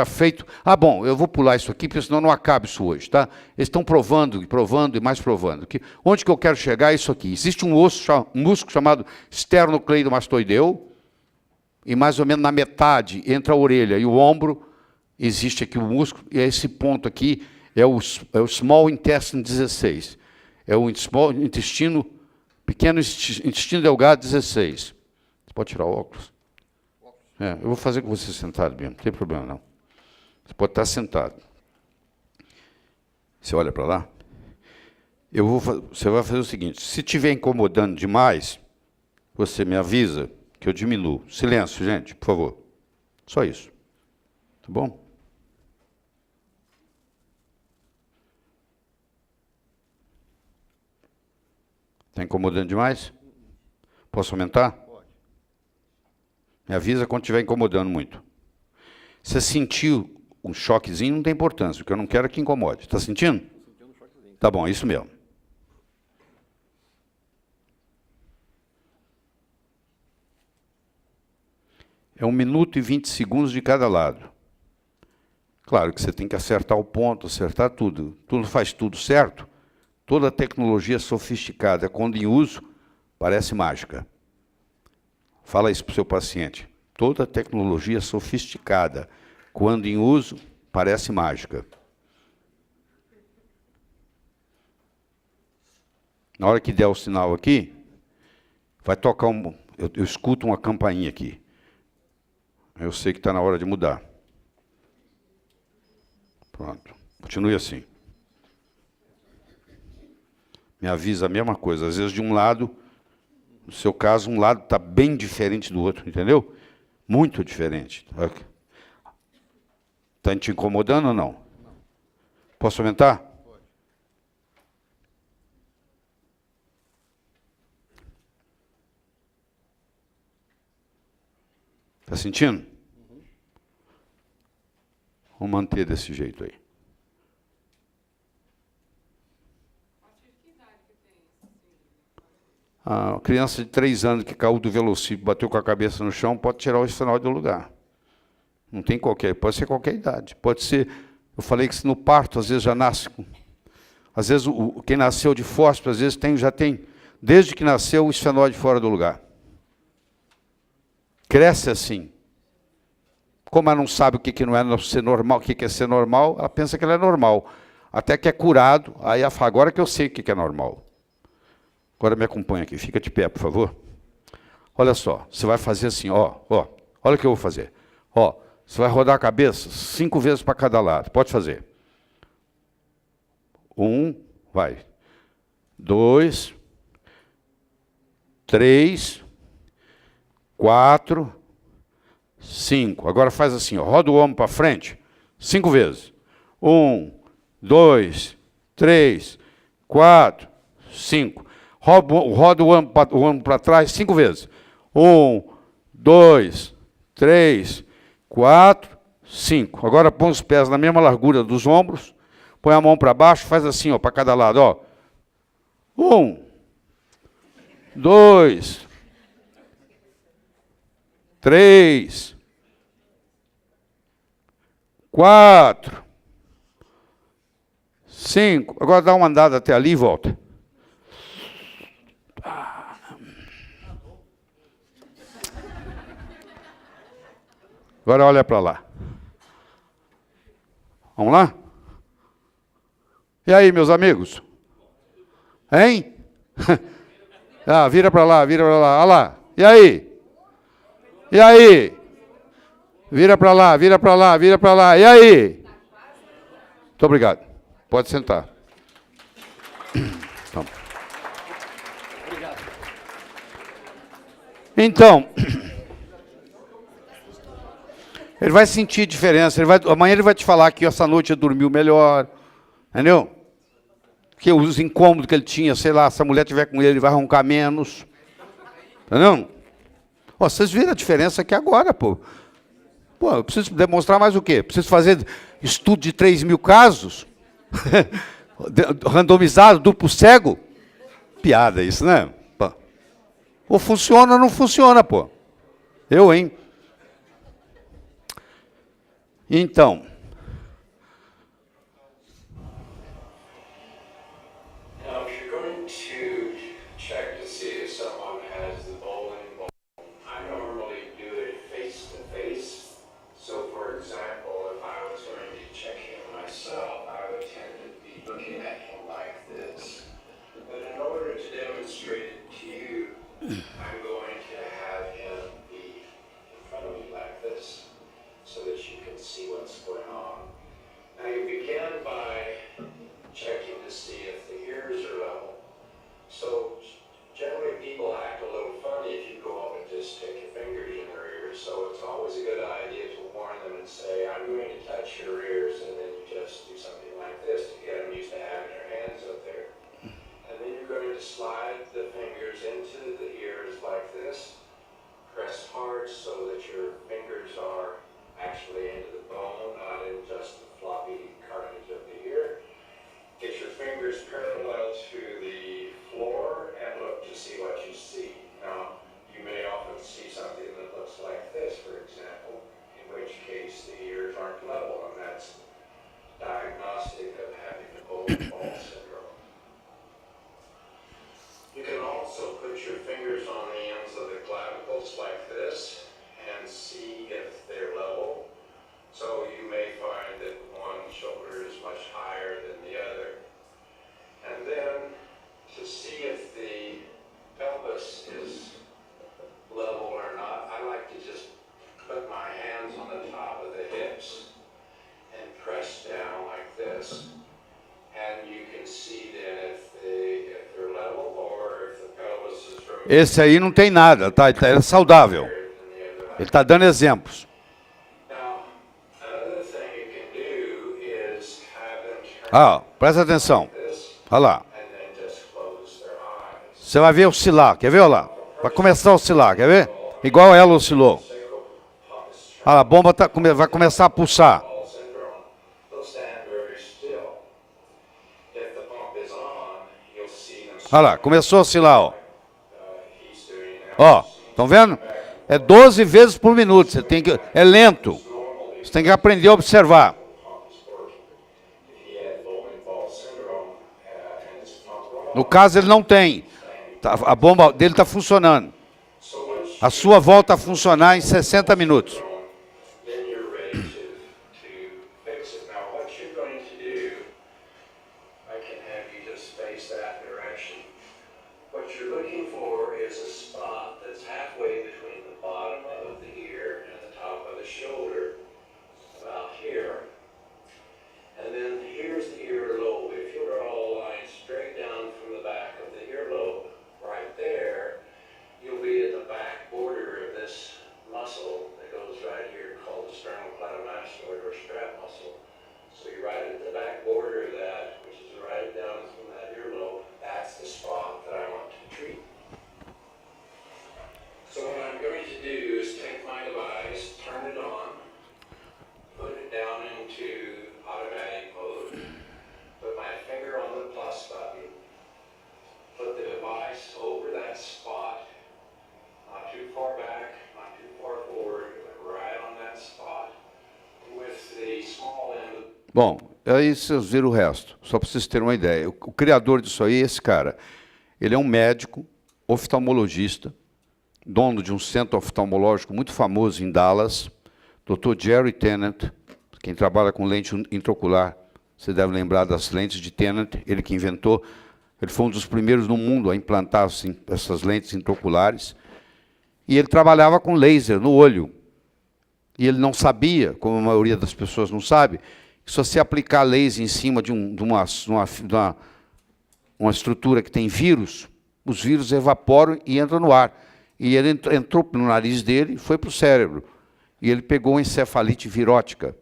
feito... bom, eu vou pular isso aqui, porque senão não acaba isso hoje. Tá? Eles estão provando e mais provando. Onde que eu quero chegar é isso aqui. Existe um músculo chamado esternocleidomastoideu, e mais ou menos na metade, entre a orelha e o ombro, existe aqui o músculo, e esse ponto aqui é o small intestine 16. É o pequeno intestino delgado 16. Você pode tirar o óculos? Eu vou fazer com você sentado mesmo, não tem problema não. Você pode estar sentado. Você olha para lá. Você vai fazer o seguinte, se estiver incomodando demais, você me avisa, que que eu diminuo. Silêncio, gente, por favor. Só isso. Tá bom? Está incomodando demais? Posso aumentar? Pode. Me avisa quando estiver incomodando muito. Você sentiu um choquezinho, não tem importância, porque eu não quero que incomode. Está sentindo? Estou sentindo um choquezinho. Tá bom, é isso mesmo. É 1 minuto e 20 segundos de cada lado. Claro que você tem que acertar o ponto, acertar tudo. Tudo faz tudo certo. Toda tecnologia sofisticada, quando em uso, parece mágica. Fala isso para o seu paciente. Toda tecnologia sofisticada, quando em uso, parece mágica. Na hora que der o sinal aqui, vai tocar eu escuto uma campainha aqui. Eu sei que está na hora de mudar. Pronto. Continue assim. Me avisa a mesma coisa. Às vezes, de um lado, no seu caso, um lado está bem diferente do outro, entendeu? Muito diferente. Está te incomodando ou não? Posso aumentar? Pode. Está sentindo? Uhum. Vamos manter desse jeito aí. A criança de 3 anos que caiu do velocípede, bateu com a cabeça no chão, pode tirar o esfenol do lugar. Não tem qualquer, pode ser qualquer idade. Pode ser, eu falei que no parto, às vezes já nasce. Às vezes, quem nasceu de fósforo, às vezes já tem, desde que nasceu, o esfenóide fora do lugar. Cresce assim. Como ela não sabe o que não é ser normal, o que é ser normal, ela pensa que ela é normal. Até que é curado, aí ela fala, agora que eu sei o que é normal. Agora me acompanha aqui, fica de pé, por favor. Olha só, você vai fazer assim, olha o que eu vou fazer. Você vai rodar a cabeça 5 vezes para cada lado, pode fazer. 1, vai. 2, 3, 4, 5. Agora faz assim, roda o ombro para frente, 5 vezes. 1, 2, 3, 4, 5. Roda o ombro para trás 5 vezes. 1, 2, 3, 4, 5. Agora põe os pés na mesma largura dos ombros. Põe a mão para baixo, faz assim, para cada lado. 1, 2, 3, 4, 5. Agora dá uma andada até ali e volta. Agora olha para lá. Vamos lá? E aí, meus amigos? Hein? Vira para lá, vira para lá. Olha lá. E aí? E aí? Vira para lá, vira para lá, vira para lá. E aí? Muito obrigado. Pode sentar. Então, ele vai sentir diferença. Amanhã ele vai te falar que essa noite ele dormiu melhor. Entendeu? Que os incômodos que ele tinha, sei lá, se a mulher estiver com ele vai roncar menos. Entendeu? Vocês viram a diferença aqui agora, pô. Pô, eu preciso demonstrar mais o quê? Preciso fazer estudo de 3.000 casos? Randomizado, duplo cego? Piada isso, né? Pô. Ou funciona ou não funciona, pô. Hein? Então. Now, if you're going to check to see if someone has the bowling ball, I normally do it face to face. So, for example, if I was going to check him myself, I would tend to be looking at him like this. But in order to demonstrate it to you, I'm going to have him be in front of me like this, so that you can see what's going on. Now you begin by checking to see if the ears are level. So generally people put your fingers on the ends of the clavicles like this and see if they're level. So you may find that one shoulder is much higher than the other. And then to see if the pelvis is level or not, I like to just put my hands on the top of the hips and press down like this. And you can see then if they're level or if the pelvis is from Esse aí não tem nada, tá? É saudável. Ele está dando exemplos. Now, another thing you can do is have them turn Ah, presta atenção. this Olha lá. and then just close their eyes. Você vai ver oscilar. Quer ver? Olha lá. Vai começar a oscilar. Quer ver? Igual ela oscilou. Olha lá, a bomba vai começar a pulsar. Ball syndrome, they'll stand very still. If the pump is on, you'll see them. Olha lá, começou a oscilar, ó. He's doing that. Ó, estão vendo? É 12 vezes por minuto. Você tem que, é lento. Você tem que aprender a observar. Pump is working. If he had bowling ball syndrome and his pump wrong, No caso, ele não tem. A bomba dele está funcionando. so once A sua volta a funcionar em 60 minutos. then you're ready to fix it. Now, what you're going to do, I can have you just face that direction. What you're looking for is a spot that's halfway between the bottom of the ear and the top of the shoulder, about here. And then here's the earlobe. If you were all line straight down from the back of the earlobe, right there, you'll be at the back border of this muscle that goes right here called the sternocleidomastoid or strap muscle. So you're right at the back border of that, which is right down from that earlobe. That's the spot that I want to treat. So what I'm going to do is take my device, turn it on, put it down into automatic mode, put my finger on the plus button, put the device over that spot, not too far back, not too far forward, but right on that spot, with the small end. Bom, aí vocês viram o resto. Só para vocês terem uma ideia. O criador disso aí, esse cara, ele é um médico, oftalmologista, dono de um centro oftalmológico muito famoso em Dallas, Dr. Jerry Tennant, quem trabalha com lente intraocular, você deve lembrar das lentes de Tennant, ele que inventou, ele foi um dos primeiros no mundo a implantar assim, essas lentes intraoculares, e ele trabalhava com laser no olho. E ele não sabia, como a maioria das pessoas não sabe, que se você aplicar laser em cima de uma estrutura que tem vírus, os vírus evaporam e entram no ar. E ele entrou no nariz dele e foi para o cérebro. E ele pegou uma encefalite virótica.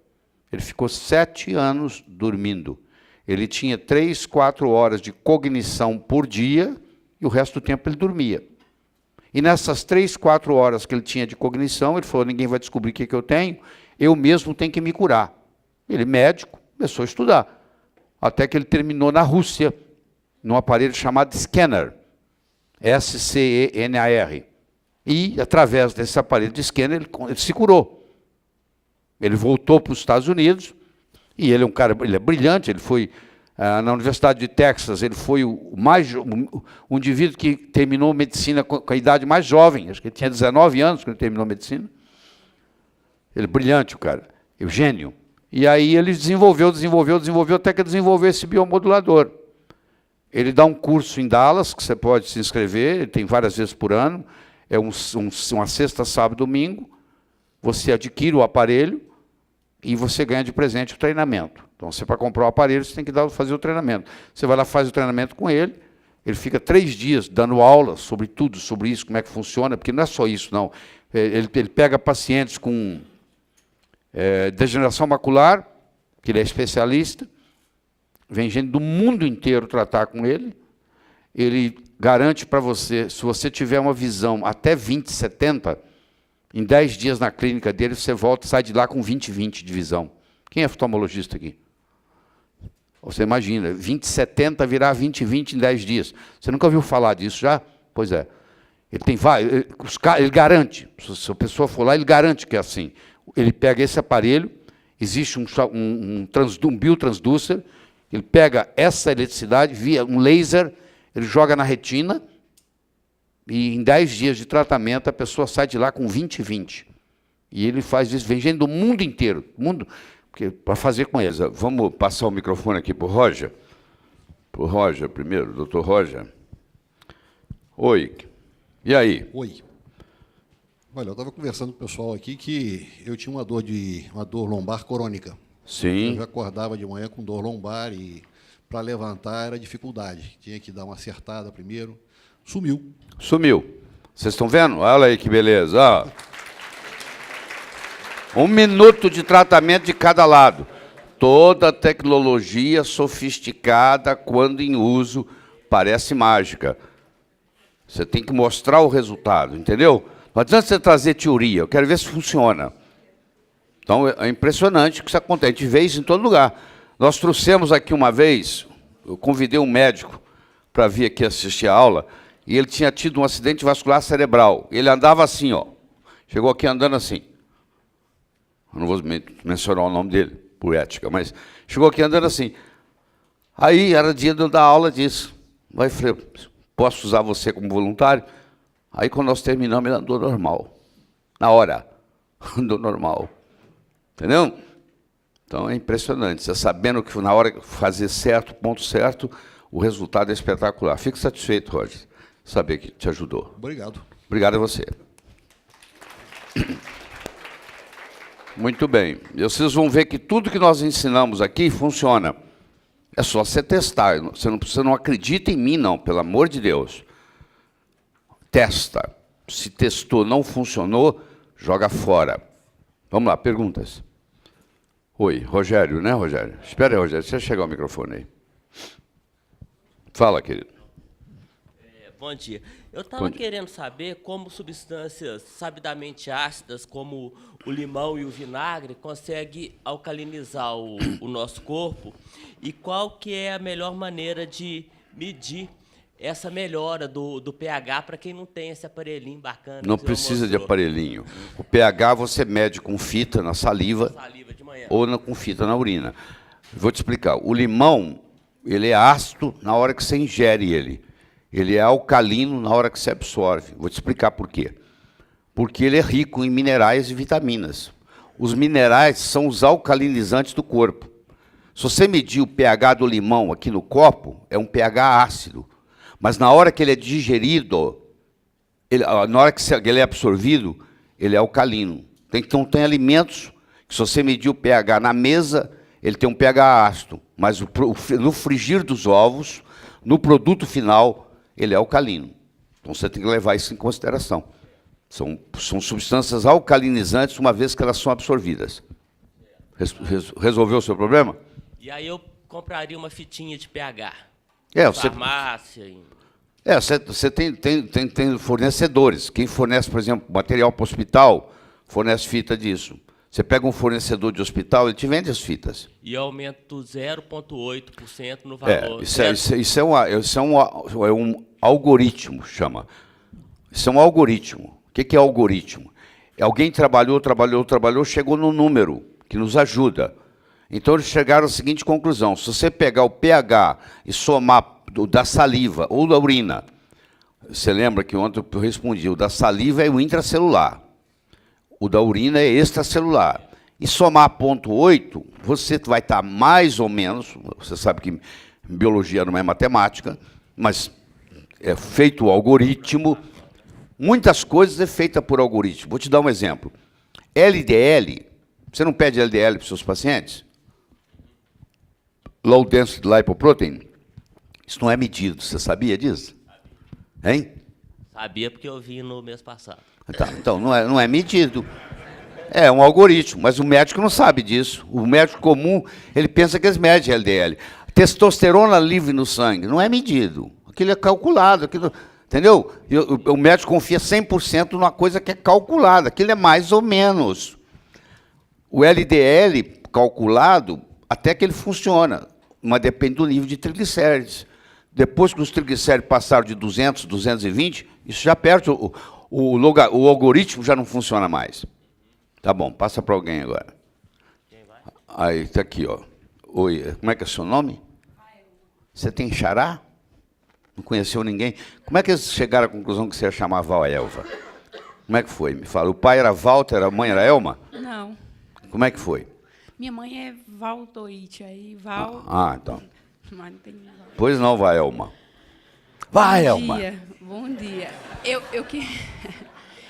Ele ficou 7 anos dormindo. Ele tinha 3, 4 horas de cognição por dia e o resto do tempo ele dormia. E nessas 3, 4 horas que ele tinha de cognição, ele falou, ninguém vai descobrir o que eu tenho, eu mesmo tenho que me curar. Ele, médico, começou a estudar. Até que ele terminou na Rússia, num aparelho chamado scanner, SCENAR. E, através desse aparelho de scanner, ele se curou. Ele voltou para os Estados Unidos, e ele é um cara, ele é brilhante, ele foi na Universidade de Texas, ele foi o indivíduo que terminou medicina com a idade mais jovem, acho que ele tinha 19 anos quando ele terminou medicina. Ele é brilhante, o cara, é um gênio. E aí ele desenvolveu, até que desenvolveu esse biomodulador. Ele dá um curso em Dallas, que você pode se inscrever, ele tem várias vezes por ano, é uma sexta, sábado e domingo, você adquire o aparelho e você ganha de presente o treinamento. Então, você, para comprar o aparelho, você tem que fazer o treinamento. Você vai lá, faz o treinamento com ele, ele fica 3 dias dando aula sobre tudo, sobre isso, como é que funciona, porque não é só isso, não. Ele pega pacientes com degeneração macular, que ele é especialista, vem gente do mundo inteiro tratar com ele, ele garante para você, se você tiver uma visão até 20/70, em 10 dias na clínica dele, você volta e sai de lá com 20/20 de visão. Quem é oftalmologista aqui? Você imagina, 20/70 virar 20/20 em 10 dias. Você nunca ouviu falar disso já? Pois é. Ele garante, se a pessoa for lá, ele garante que é assim. Ele pega esse aparelho, existe um biotransducer, ele pega essa eletricidade via um laser, ele joga na retina, E em 10 dias de tratamento, a pessoa sai de lá com 20/20. E ele faz isso, vem gente do mundo inteiro, para fazer com eles. Vamos passar o microfone aqui para o Roger. Para o Roger primeiro, doutor Roger. Oi. E aí? Oi. Olha, eu estava conversando com o pessoal aqui que eu tinha uma dor lombar crônica. Sim. Eu já acordava de manhã com dor lombar e para levantar era dificuldade. Tinha que dar uma acertada primeiro. Sumiu. Sumiu. Vocês estão vendo? Olha aí que beleza. Ó. 1 minuto de tratamento de cada lado. Toda tecnologia sofisticada, quando em uso, parece mágica. Você tem que mostrar o resultado, entendeu? Não adianta você trazer teoria, eu quero ver se funciona. Então, é impressionante o que isso acontece. A gente vê isso em todo lugar. Nós trouxemos aqui uma vez, eu convidei um médico para vir aqui assistir a aula, e ele tinha tido um acidente vascular cerebral. Ele andava assim, ó. Chegou aqui andando assim. Eu não vou mencionar o nome dele, por ética, mas chegou aqui andando assim. Aí era dia de eu dar aula disso. Aí falei, posso usar você como voluntário? Aí quando nós terminamos, ele andou normal. Na hora. Andou normal. Entendeu? Então é impressionante. Você sabendo que na hora de fazer certo, ponto certo, o resultado é espetacular. Fique satisfeito, Roger, saber que te ajudou. Obrigado. Obrigado a você. Muito bem. E vocês vão ver que tudo que nós ensinamos aqui funciona. É só você testar. Você não acredita em mim, não, pelo amor de Deus. Testa. Se testou, não funcionou, joga fora. Vamos lá, perguntas. Oi, Rogério, né, Rogério? Espera aí, Rogério, deixa eu chegar o microfone aí. Fala, querido. Bom dia. Eu estava querendo saber como substâncias sabidamente ácidas, como o limão e o vinagre, conseguem alcalinizar o nosso corpo e qual que é a melhor maneira de medir essa melhora do pH para quem não tem esse aparelhinho bacana. Não precisa de aparelhinho. O pH você mede com fita na saliva, De manhã. ou com fita na urina. Vou te explicar. O limão, ele é ácido na hora que você ingere ele. Ele é alcalino na hora que você absorve. Vou te explicar por quê. Porque ele é rico em minerais e vitaminas. Os minerais são os alcalinizantes do corpo. Se você medir o pH do limão aqui no copo, é um pH ácido. Mas na hora que ele é digerido, na hora que ele é absorvido, ele é alcalino. Então tem alimentos que se você medir o pH na mesa, ele tem um pH ácido. Mas no frigir dos ovos, no produto final, ele é alcalino. Então você tem que levar isso em consideração. São substâncias alcalinizantes, uma vez que elas são absorvidas. Resolveu o seu problema? E aí eu compraria uma fitinha de pH. Farmácia. Você tem fornecedores. Quem fornece, por exemplo, material para o hospital, fornece fita disso. Você pega um fornecedor de hospital, ele te vende as fitas. E eu aumento 0,8% no valor. Isso é um algoritmo, chama. Isso é um algoritmo. O que é algoritmo? Alguém trabalhou, chegou no número que nos ajuda. Então eles chegaram à seguinte conclusão: se você pegar o pH e somar da saliva ou da urina, você lembra que ontem eu respondi, o da saliva é o intracelular. O da urina é extracelular. E somar 0,8, você vai estar mais ou menos, você sabe que biologia não é matemática, mas é feito o algoritmo, muitas coisas é feita por algoritmo. Vou te dar um exemplo. LDL, você não pede LDL para os seus pacientes? Low Density Lipoprotein? Isso não é medido, você sabia disso? Hein? Sabia porque eu vi no mês passado. Então não é medido. É um algoritmo, mas o médico não sabe disso. O médico comum, ele pensa que eles medem LDL. Testosterona livre no sangue, não é medido. Aquilo é calculado, entendeu? O médico confia 100% numa coisa que é calculada. Aquilo é mais ou menos. O LDL calculado, até que ele funciona, mas depende do nível de triglicérides. Depois que os triglicéridos passaram de 200, 220, isso já perde, o algoritmo já não funciona mais. Tá bom, passa para alguém agora. Quem vai? Aí, está aqui, ó. Oi, como é que é o seu nome? Você tem xará? Não conheceu ninguém. Como é que eles chegaram à conclusão que você ia chamar Val Elva? Como é que foi? Me fala. O pai era Walter, a mãe era Elma? Não. Como é que foi? Minha mãe é Valdoite, aí Val... Ah, então. Mas não tem Val. Pois não, vai, Elma. Vai, Bom Elma. dia, bom dia.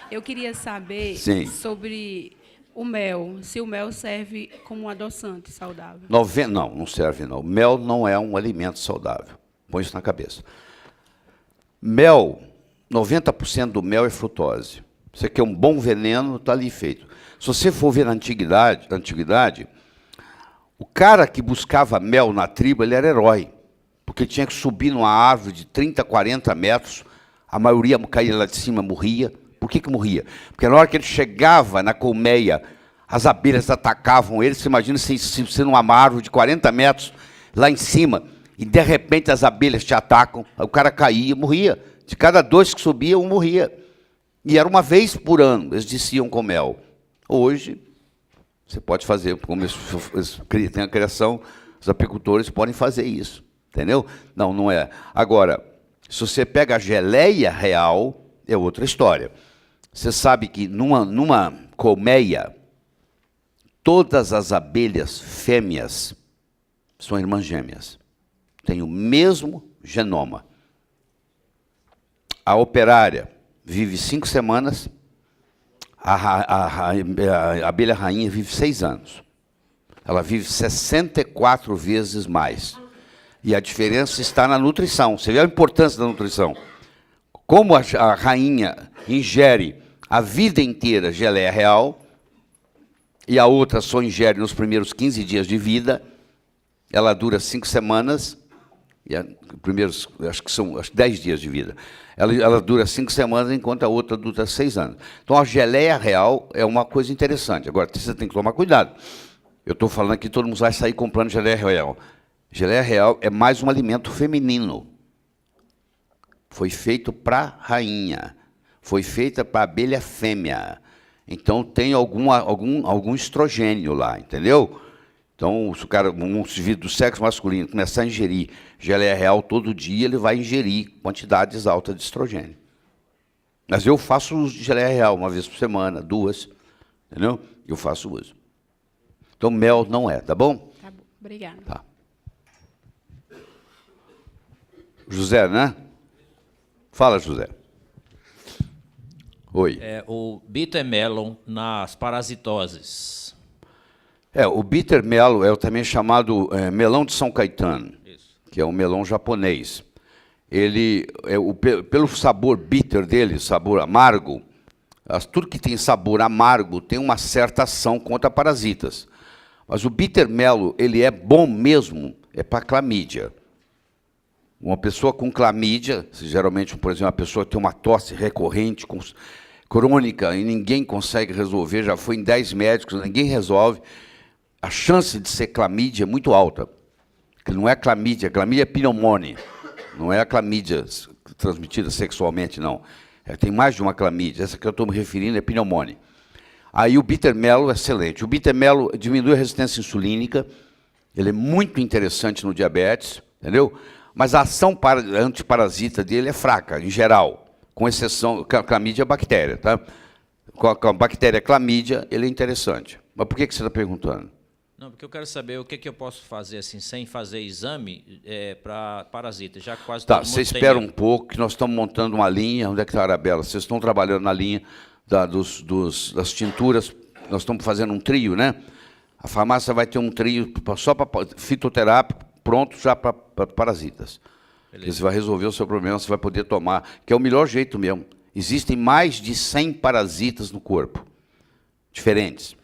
Eu queria saber Sim. sobre o mel, se o mel serve como um adoçante saudável. Não, não serve não. Mel não é um alimento saudável. Põe isso na cabeça. Mel, 90% do mel é frutose. Você quer um bom veneno, está ali feito. Se você for ver na antiguidade, o cara que buscava mel na tribo, ele era herói. Porque tinha que subir numa árvore de 30, 40 metros, a maioria caía lá de cima, morria. Por que morria? Porque na hora que ele chegava na colmeia, as abelhas atacavam ele. Você imagina se você numa árvore de 40 metros, lá em cima, e de repente as abelhas te atacam, o cara caía, morria. De cada 2 que subia, um morria. E era uma vez por ano, eles desciam com mel. Hoje, você pode fazer, como eles têm a criação, os apicultores podem fazer isso. Entendeu? Não, não é. Agora, se você pega a geleia real, é outra história. Você sabe que numa colmeia, todas as abelhas fêmeas são irmãs gêmeas. Têm o mesmo genoma. A operária vive 5 semanas, a abelha rainha vive 6 anos. Ela vive 64 vezes mais. E a diferença está na nutrição. Você vê a importância da nutrição. Como a rainha ingere a vida inteira geleia real, e a outra só ingere nos primeiros 15 dias de vida, ela dura 5 semanas, e primeiros, acho que são 10 dias de vida. Ela dura 5 semanas, enquanto a outra dura 6 anos. Então, a geleia real é uma coisa interessante. Agora, você tem que tomar cuidado. Eu estou falando aqui, todo mundo vai sair comprando geleia real. Geleia real é mais um alimento feminino. Foi feito para rainha. Foi feita para abelha fêmea. Então, tem algum estrogênio lá, entendeu? Então, se o cara, um indivíduo do sexo masculino, começar a ingerir geleia real todo dia, ele vai ingerir quantidades altas de estrogênio. Mas eu faço uso de geleia real 1 vez por semana, 2, entendeu? Eu faço uso. Então, mel não é, tá bom? Tá bom, obrigada. Tá. José, né? Fala, José. Oi. O bitter melon nas parasitoses. O bitter melon é também chamado melão de São Caetano, isso, que é um melão japonês. Ele, pelo sabor bitter dele, sabor amargo, tudo que tem sabor amargo tem uma certa ação contra parasitas. Mas o bitter melon, ele é bom mesmo, é para clamídia. Uma pessoa com clamídia, geralmente, por exemplo, uma pessoa que tem uma tosse recorrente, crônica, e ninguém consegue resolver, já foi em 10 médicos, ninguém resolve, a chance de ser clamídia é muito alta. Porque não é clamídia é pneumonia. Não é a clamídia transmitida sexualmente, não. Tem mais de uma clamídia. Essa que eu estou me referindo é pneumonia. Aí o bitter melon é excelente. O bitter melon diminui a resistência insulínica, ele é muito interessante no diabetes, entendeu? Mas a ação antiparasita dele é fraca, em geral, com exceção, clamídia é bactéria, tá? Com a bactéria clamídia, ele é interessante. Mas por que você está perguntando? Não, porque eu quero saber o que eu posso fazer assim, sem fazer exame para parasita, já quase todo mundo você espera um pouco, que nós estamos montando uma linha. Onde é que está a Arabella? Vocês estão trabalhando na linha das tinturas, nós estamos fazendo um trio, né? A farmácia vai ter um trio só para fitoterápico, pronto já para parasitas. Você vai resolver o seu problema, você vai poder tomar, que é o melhor jeito mesmo. Existem mais de 100 parasitas no corpo, diferentes.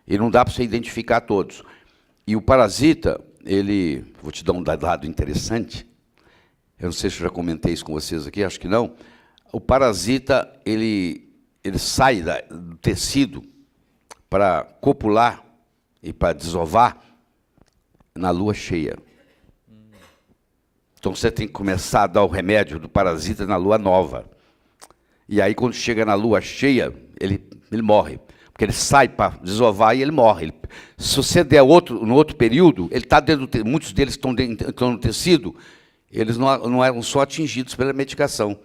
E não dá para você identificar todos. E o parasita, vou te dar um dado interessante, eu não sei se eu já comentei isso com vocês aqui, acho que não. O parasita, ele sai do tecido para copular e para desovar na lua cheia. Então, você tem que começar a dar o remédio do parasita na lua nova. E aí, quando chega na lua cheia, ele morre. Porque ele sai para desovar e ele morre. Se você der no outro período, ele está dentro muitos deles estão no tecido, eles não eram só atingidos pela medicação.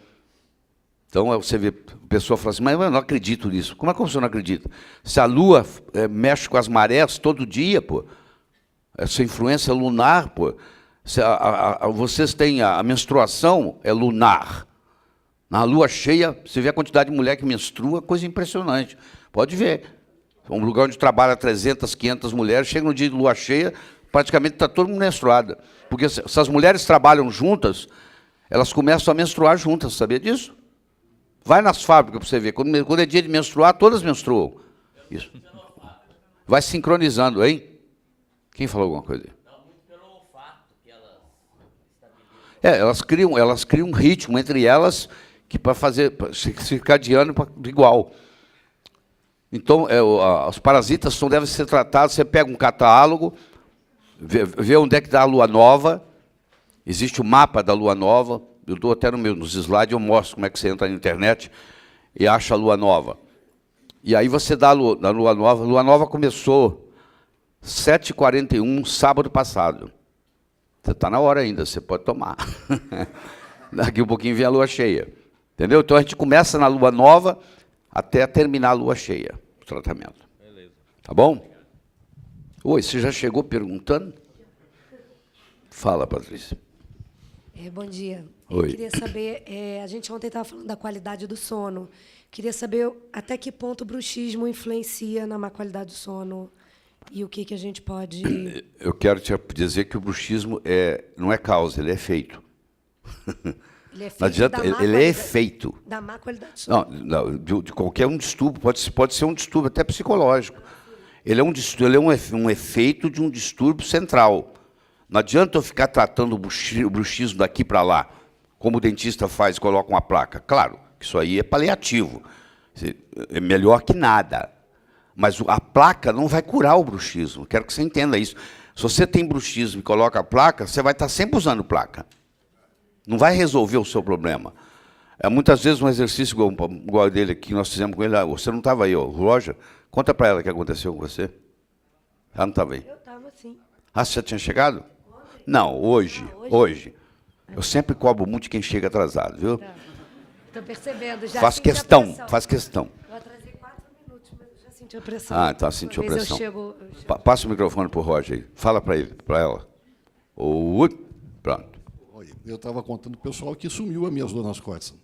Então, você vê, a pessoa fala assim, mas eu não acredito nisso. Como é que você não acredita? Se a Lua mexe com as marés todo dia, pô, essa influência lunar, pô, vocês têm a menstruação, é lunar. Na Lua cheia, você vê a quantidade de mulher que menstrua, coisa impressionante. Pode ver. Um lugar onde trabalha 300, 500 mulheres, chega no dia de Lua cheia, praticamente está todo mundo menstruado. Porque se as mulheres trabalham juntas, elas começam a menstruar juntas, sabia disso? Vai nas fábricas para você ver. Quando é dia de menstruar, todas menstruam. Isso. Vai sincronizando, hein? Quem falou alguma coisa? Não, muito pelo olfato que elas estabilizam. Elas criam um ritmo entre elas que para fazer circadiano igual. Então, os parasitas devem ser tratados. Você pega um catálogo, vê onde é que está a lua nova. Existe o mapa da lua nova. Eu dou até nos slides, eu mostro como é que você entra na internet e acha a lua nova. E aí você dá na lua nova. A lua nova começou 7h41, sábado passado. Você está na hora ainda, você pode tomar. Daqui um pouquinho vem a lua cheia. Entendeu? Então a gente começa na lua nova até terminar a lua cheia, o tratamento. Beleza. Tá bom? Oi, você já chegou perguntando? Fala, Patrícia. Bom dia. Oi. Eu queria saber, a gente ontem estava falando da qualidade do sono. Queria saber até que ponto o bruxismo influencia na má qualidade do sono e o que a gente pode... Eu quero te dizer que o bruxismo não é causa, ele é efeito. Ele é efeito, não adianta, ele é efeito. Da má qualidade do sono. Não, de qualquer distúrbio, pode ser um distúrbio até psicológico. Ele é um efeito de um distúrbio central. Não adianta eu ficar tratando o bruxismo daqui para lá, como o dentista faz, coloca uma placa. Claro, que isso aí é paliativo. É melhor que nada. Mas a placa não vai curar o bruxismo. Quero que você entenda isso. Se você tem bruxismo e coloca a placa, você vai estar sempre usando placa. Não vai resolver o seu problema. Muitas vezes um exercício igual dele que nós fizemos com ele, você não estava aí, Roger, conta para ela o que aconteceu com você. Ela não estava aí. Eu estava, sim. Você já tinha chegado? Ontem. Não, hoje. Eu sempre cobro muito de quem chega atrasado, viu? Estou percebendo. Já faz questão. Eu atrasei 4 minutos, mas já senti a pressão. Então sentiu a pressão. Eu chego... Passa o microfone para o Roger aí. Fala para ele, para ela. Pronto. Eu estava contando para o pessoal que sumiu as minhas dores nas costas.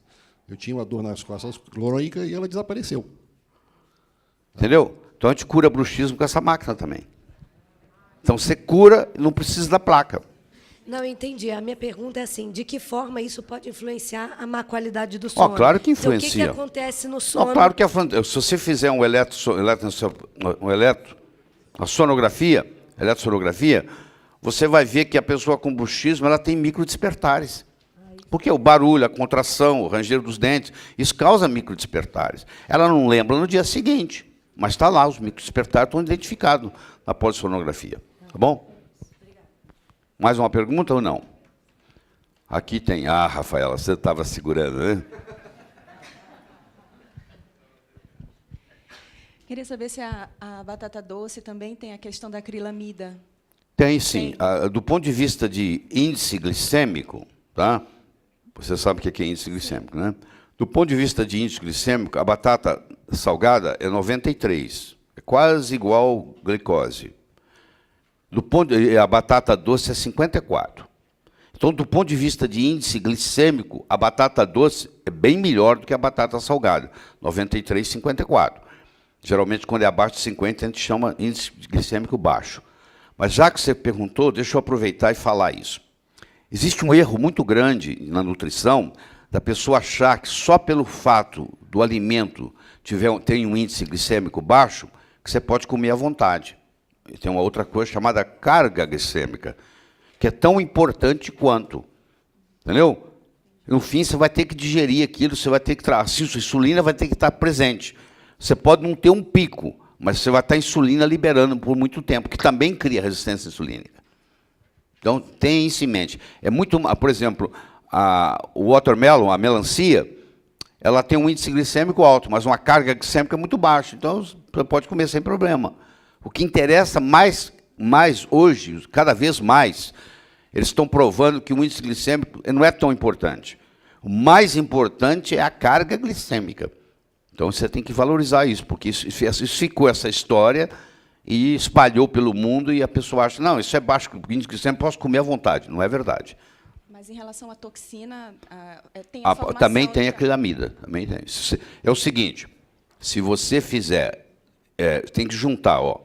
Eu tinha uma dor nas costas crônica e ela desapareceu. Entendeu? Então a gente cura bruxismo com essa máquina também. Então você cura e não precisa da placa. Não, eu entendi. A minha pergunta é assim, de que forma isso pode influenciar a má qualidade do sono? Claro que influencia. Então, o que acontece no sono? Claro que se você fizer a sonografia, você vai ver que a pessoa com bruxismo ela tem microdespertares. Porque o barulho, a contração, o ranger dos dentes, isso causa microdespertares. Ela não lembra no dia seguinte, mas está lá, os microdespertares estão identificados na polissonografia. Tá bom? Mais uma pergunta ou não? Aqui tem. Rafaela, você estava segurando, né? Queria saber se a batata doce também tem a questão da acrilamida. Tem, sim. Do ponto de vista de índice glicêmico, tá? Você sabe o que é índice glicêmico, né? Do ponto de vista de índice glicêmico, a batata salgada é 93. É quase igual glicose. A batata doce é 54. Então, do ponto de vista de índice glicêmico, a batata doce é bem melhor do que a batata salgada, 93, 54. Geralmente, quando é abaixo de 50, a gente chama índice glicêmico baixo. Mas já que você perguntou, deixa eu aproveitar e falar isso. Existe um erro muito grande na nutrição da pessoa achar que só pelo fato do alimento ter um índice glicêmico baixo, que você pode comer à vontade. E tem uma outra coisa chamada carga glicêmica, que é tão importante quanto. Entendeu? No fim, você vai ter que digerir aquilo, você vai ter que a insulina vai ter que estar presente. Você pode não ter um pico, mas você vai estar a insulina liberando por muito tempo, que também cria resistência insulínica. Então, tenha isso em mente. Por exemplo, o watermelon, a melancia, ela tem um índice glicêmico alto, mas uma carga glicêmica muito baixa. Então, você pode comer sem problema. O que interessa mais hoje, cada vez mais, Eles estão provando que o índice glicêmico não é tão importante. O mais importante é a carga glicêmica. Então, você tem que valorizar isso, porque isso ficou essa história e espalhou pelo mundo e a pessoa acha, não, isso é baixo, o índice glicêmico posso comer à vontade. Não é verdade. Mas em relação à toxina, tem a formação... Também tem acrilamida. Também tem. É o seguinte, se você fizer... tem que juntar, ó,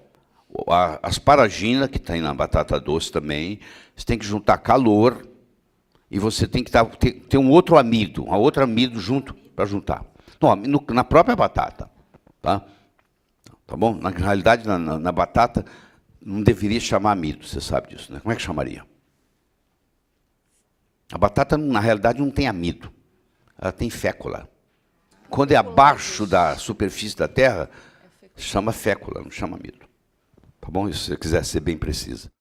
a asparagina, que tem na batata doce também, você tem que juntar calor e você tem que ter um outro amido, junto para juntar. Não, na própria batata. Tá bom? Na realidade, na batata, não deveria chamar amido, você sabe disso, né? Como é que chamaria? A batata, na realidade, não tem amido. Ela tem fécula. Quando é abaixo da superfície da terra, chama fécula, não chama amido. Tá bom? Se você quiser ser bem precisa.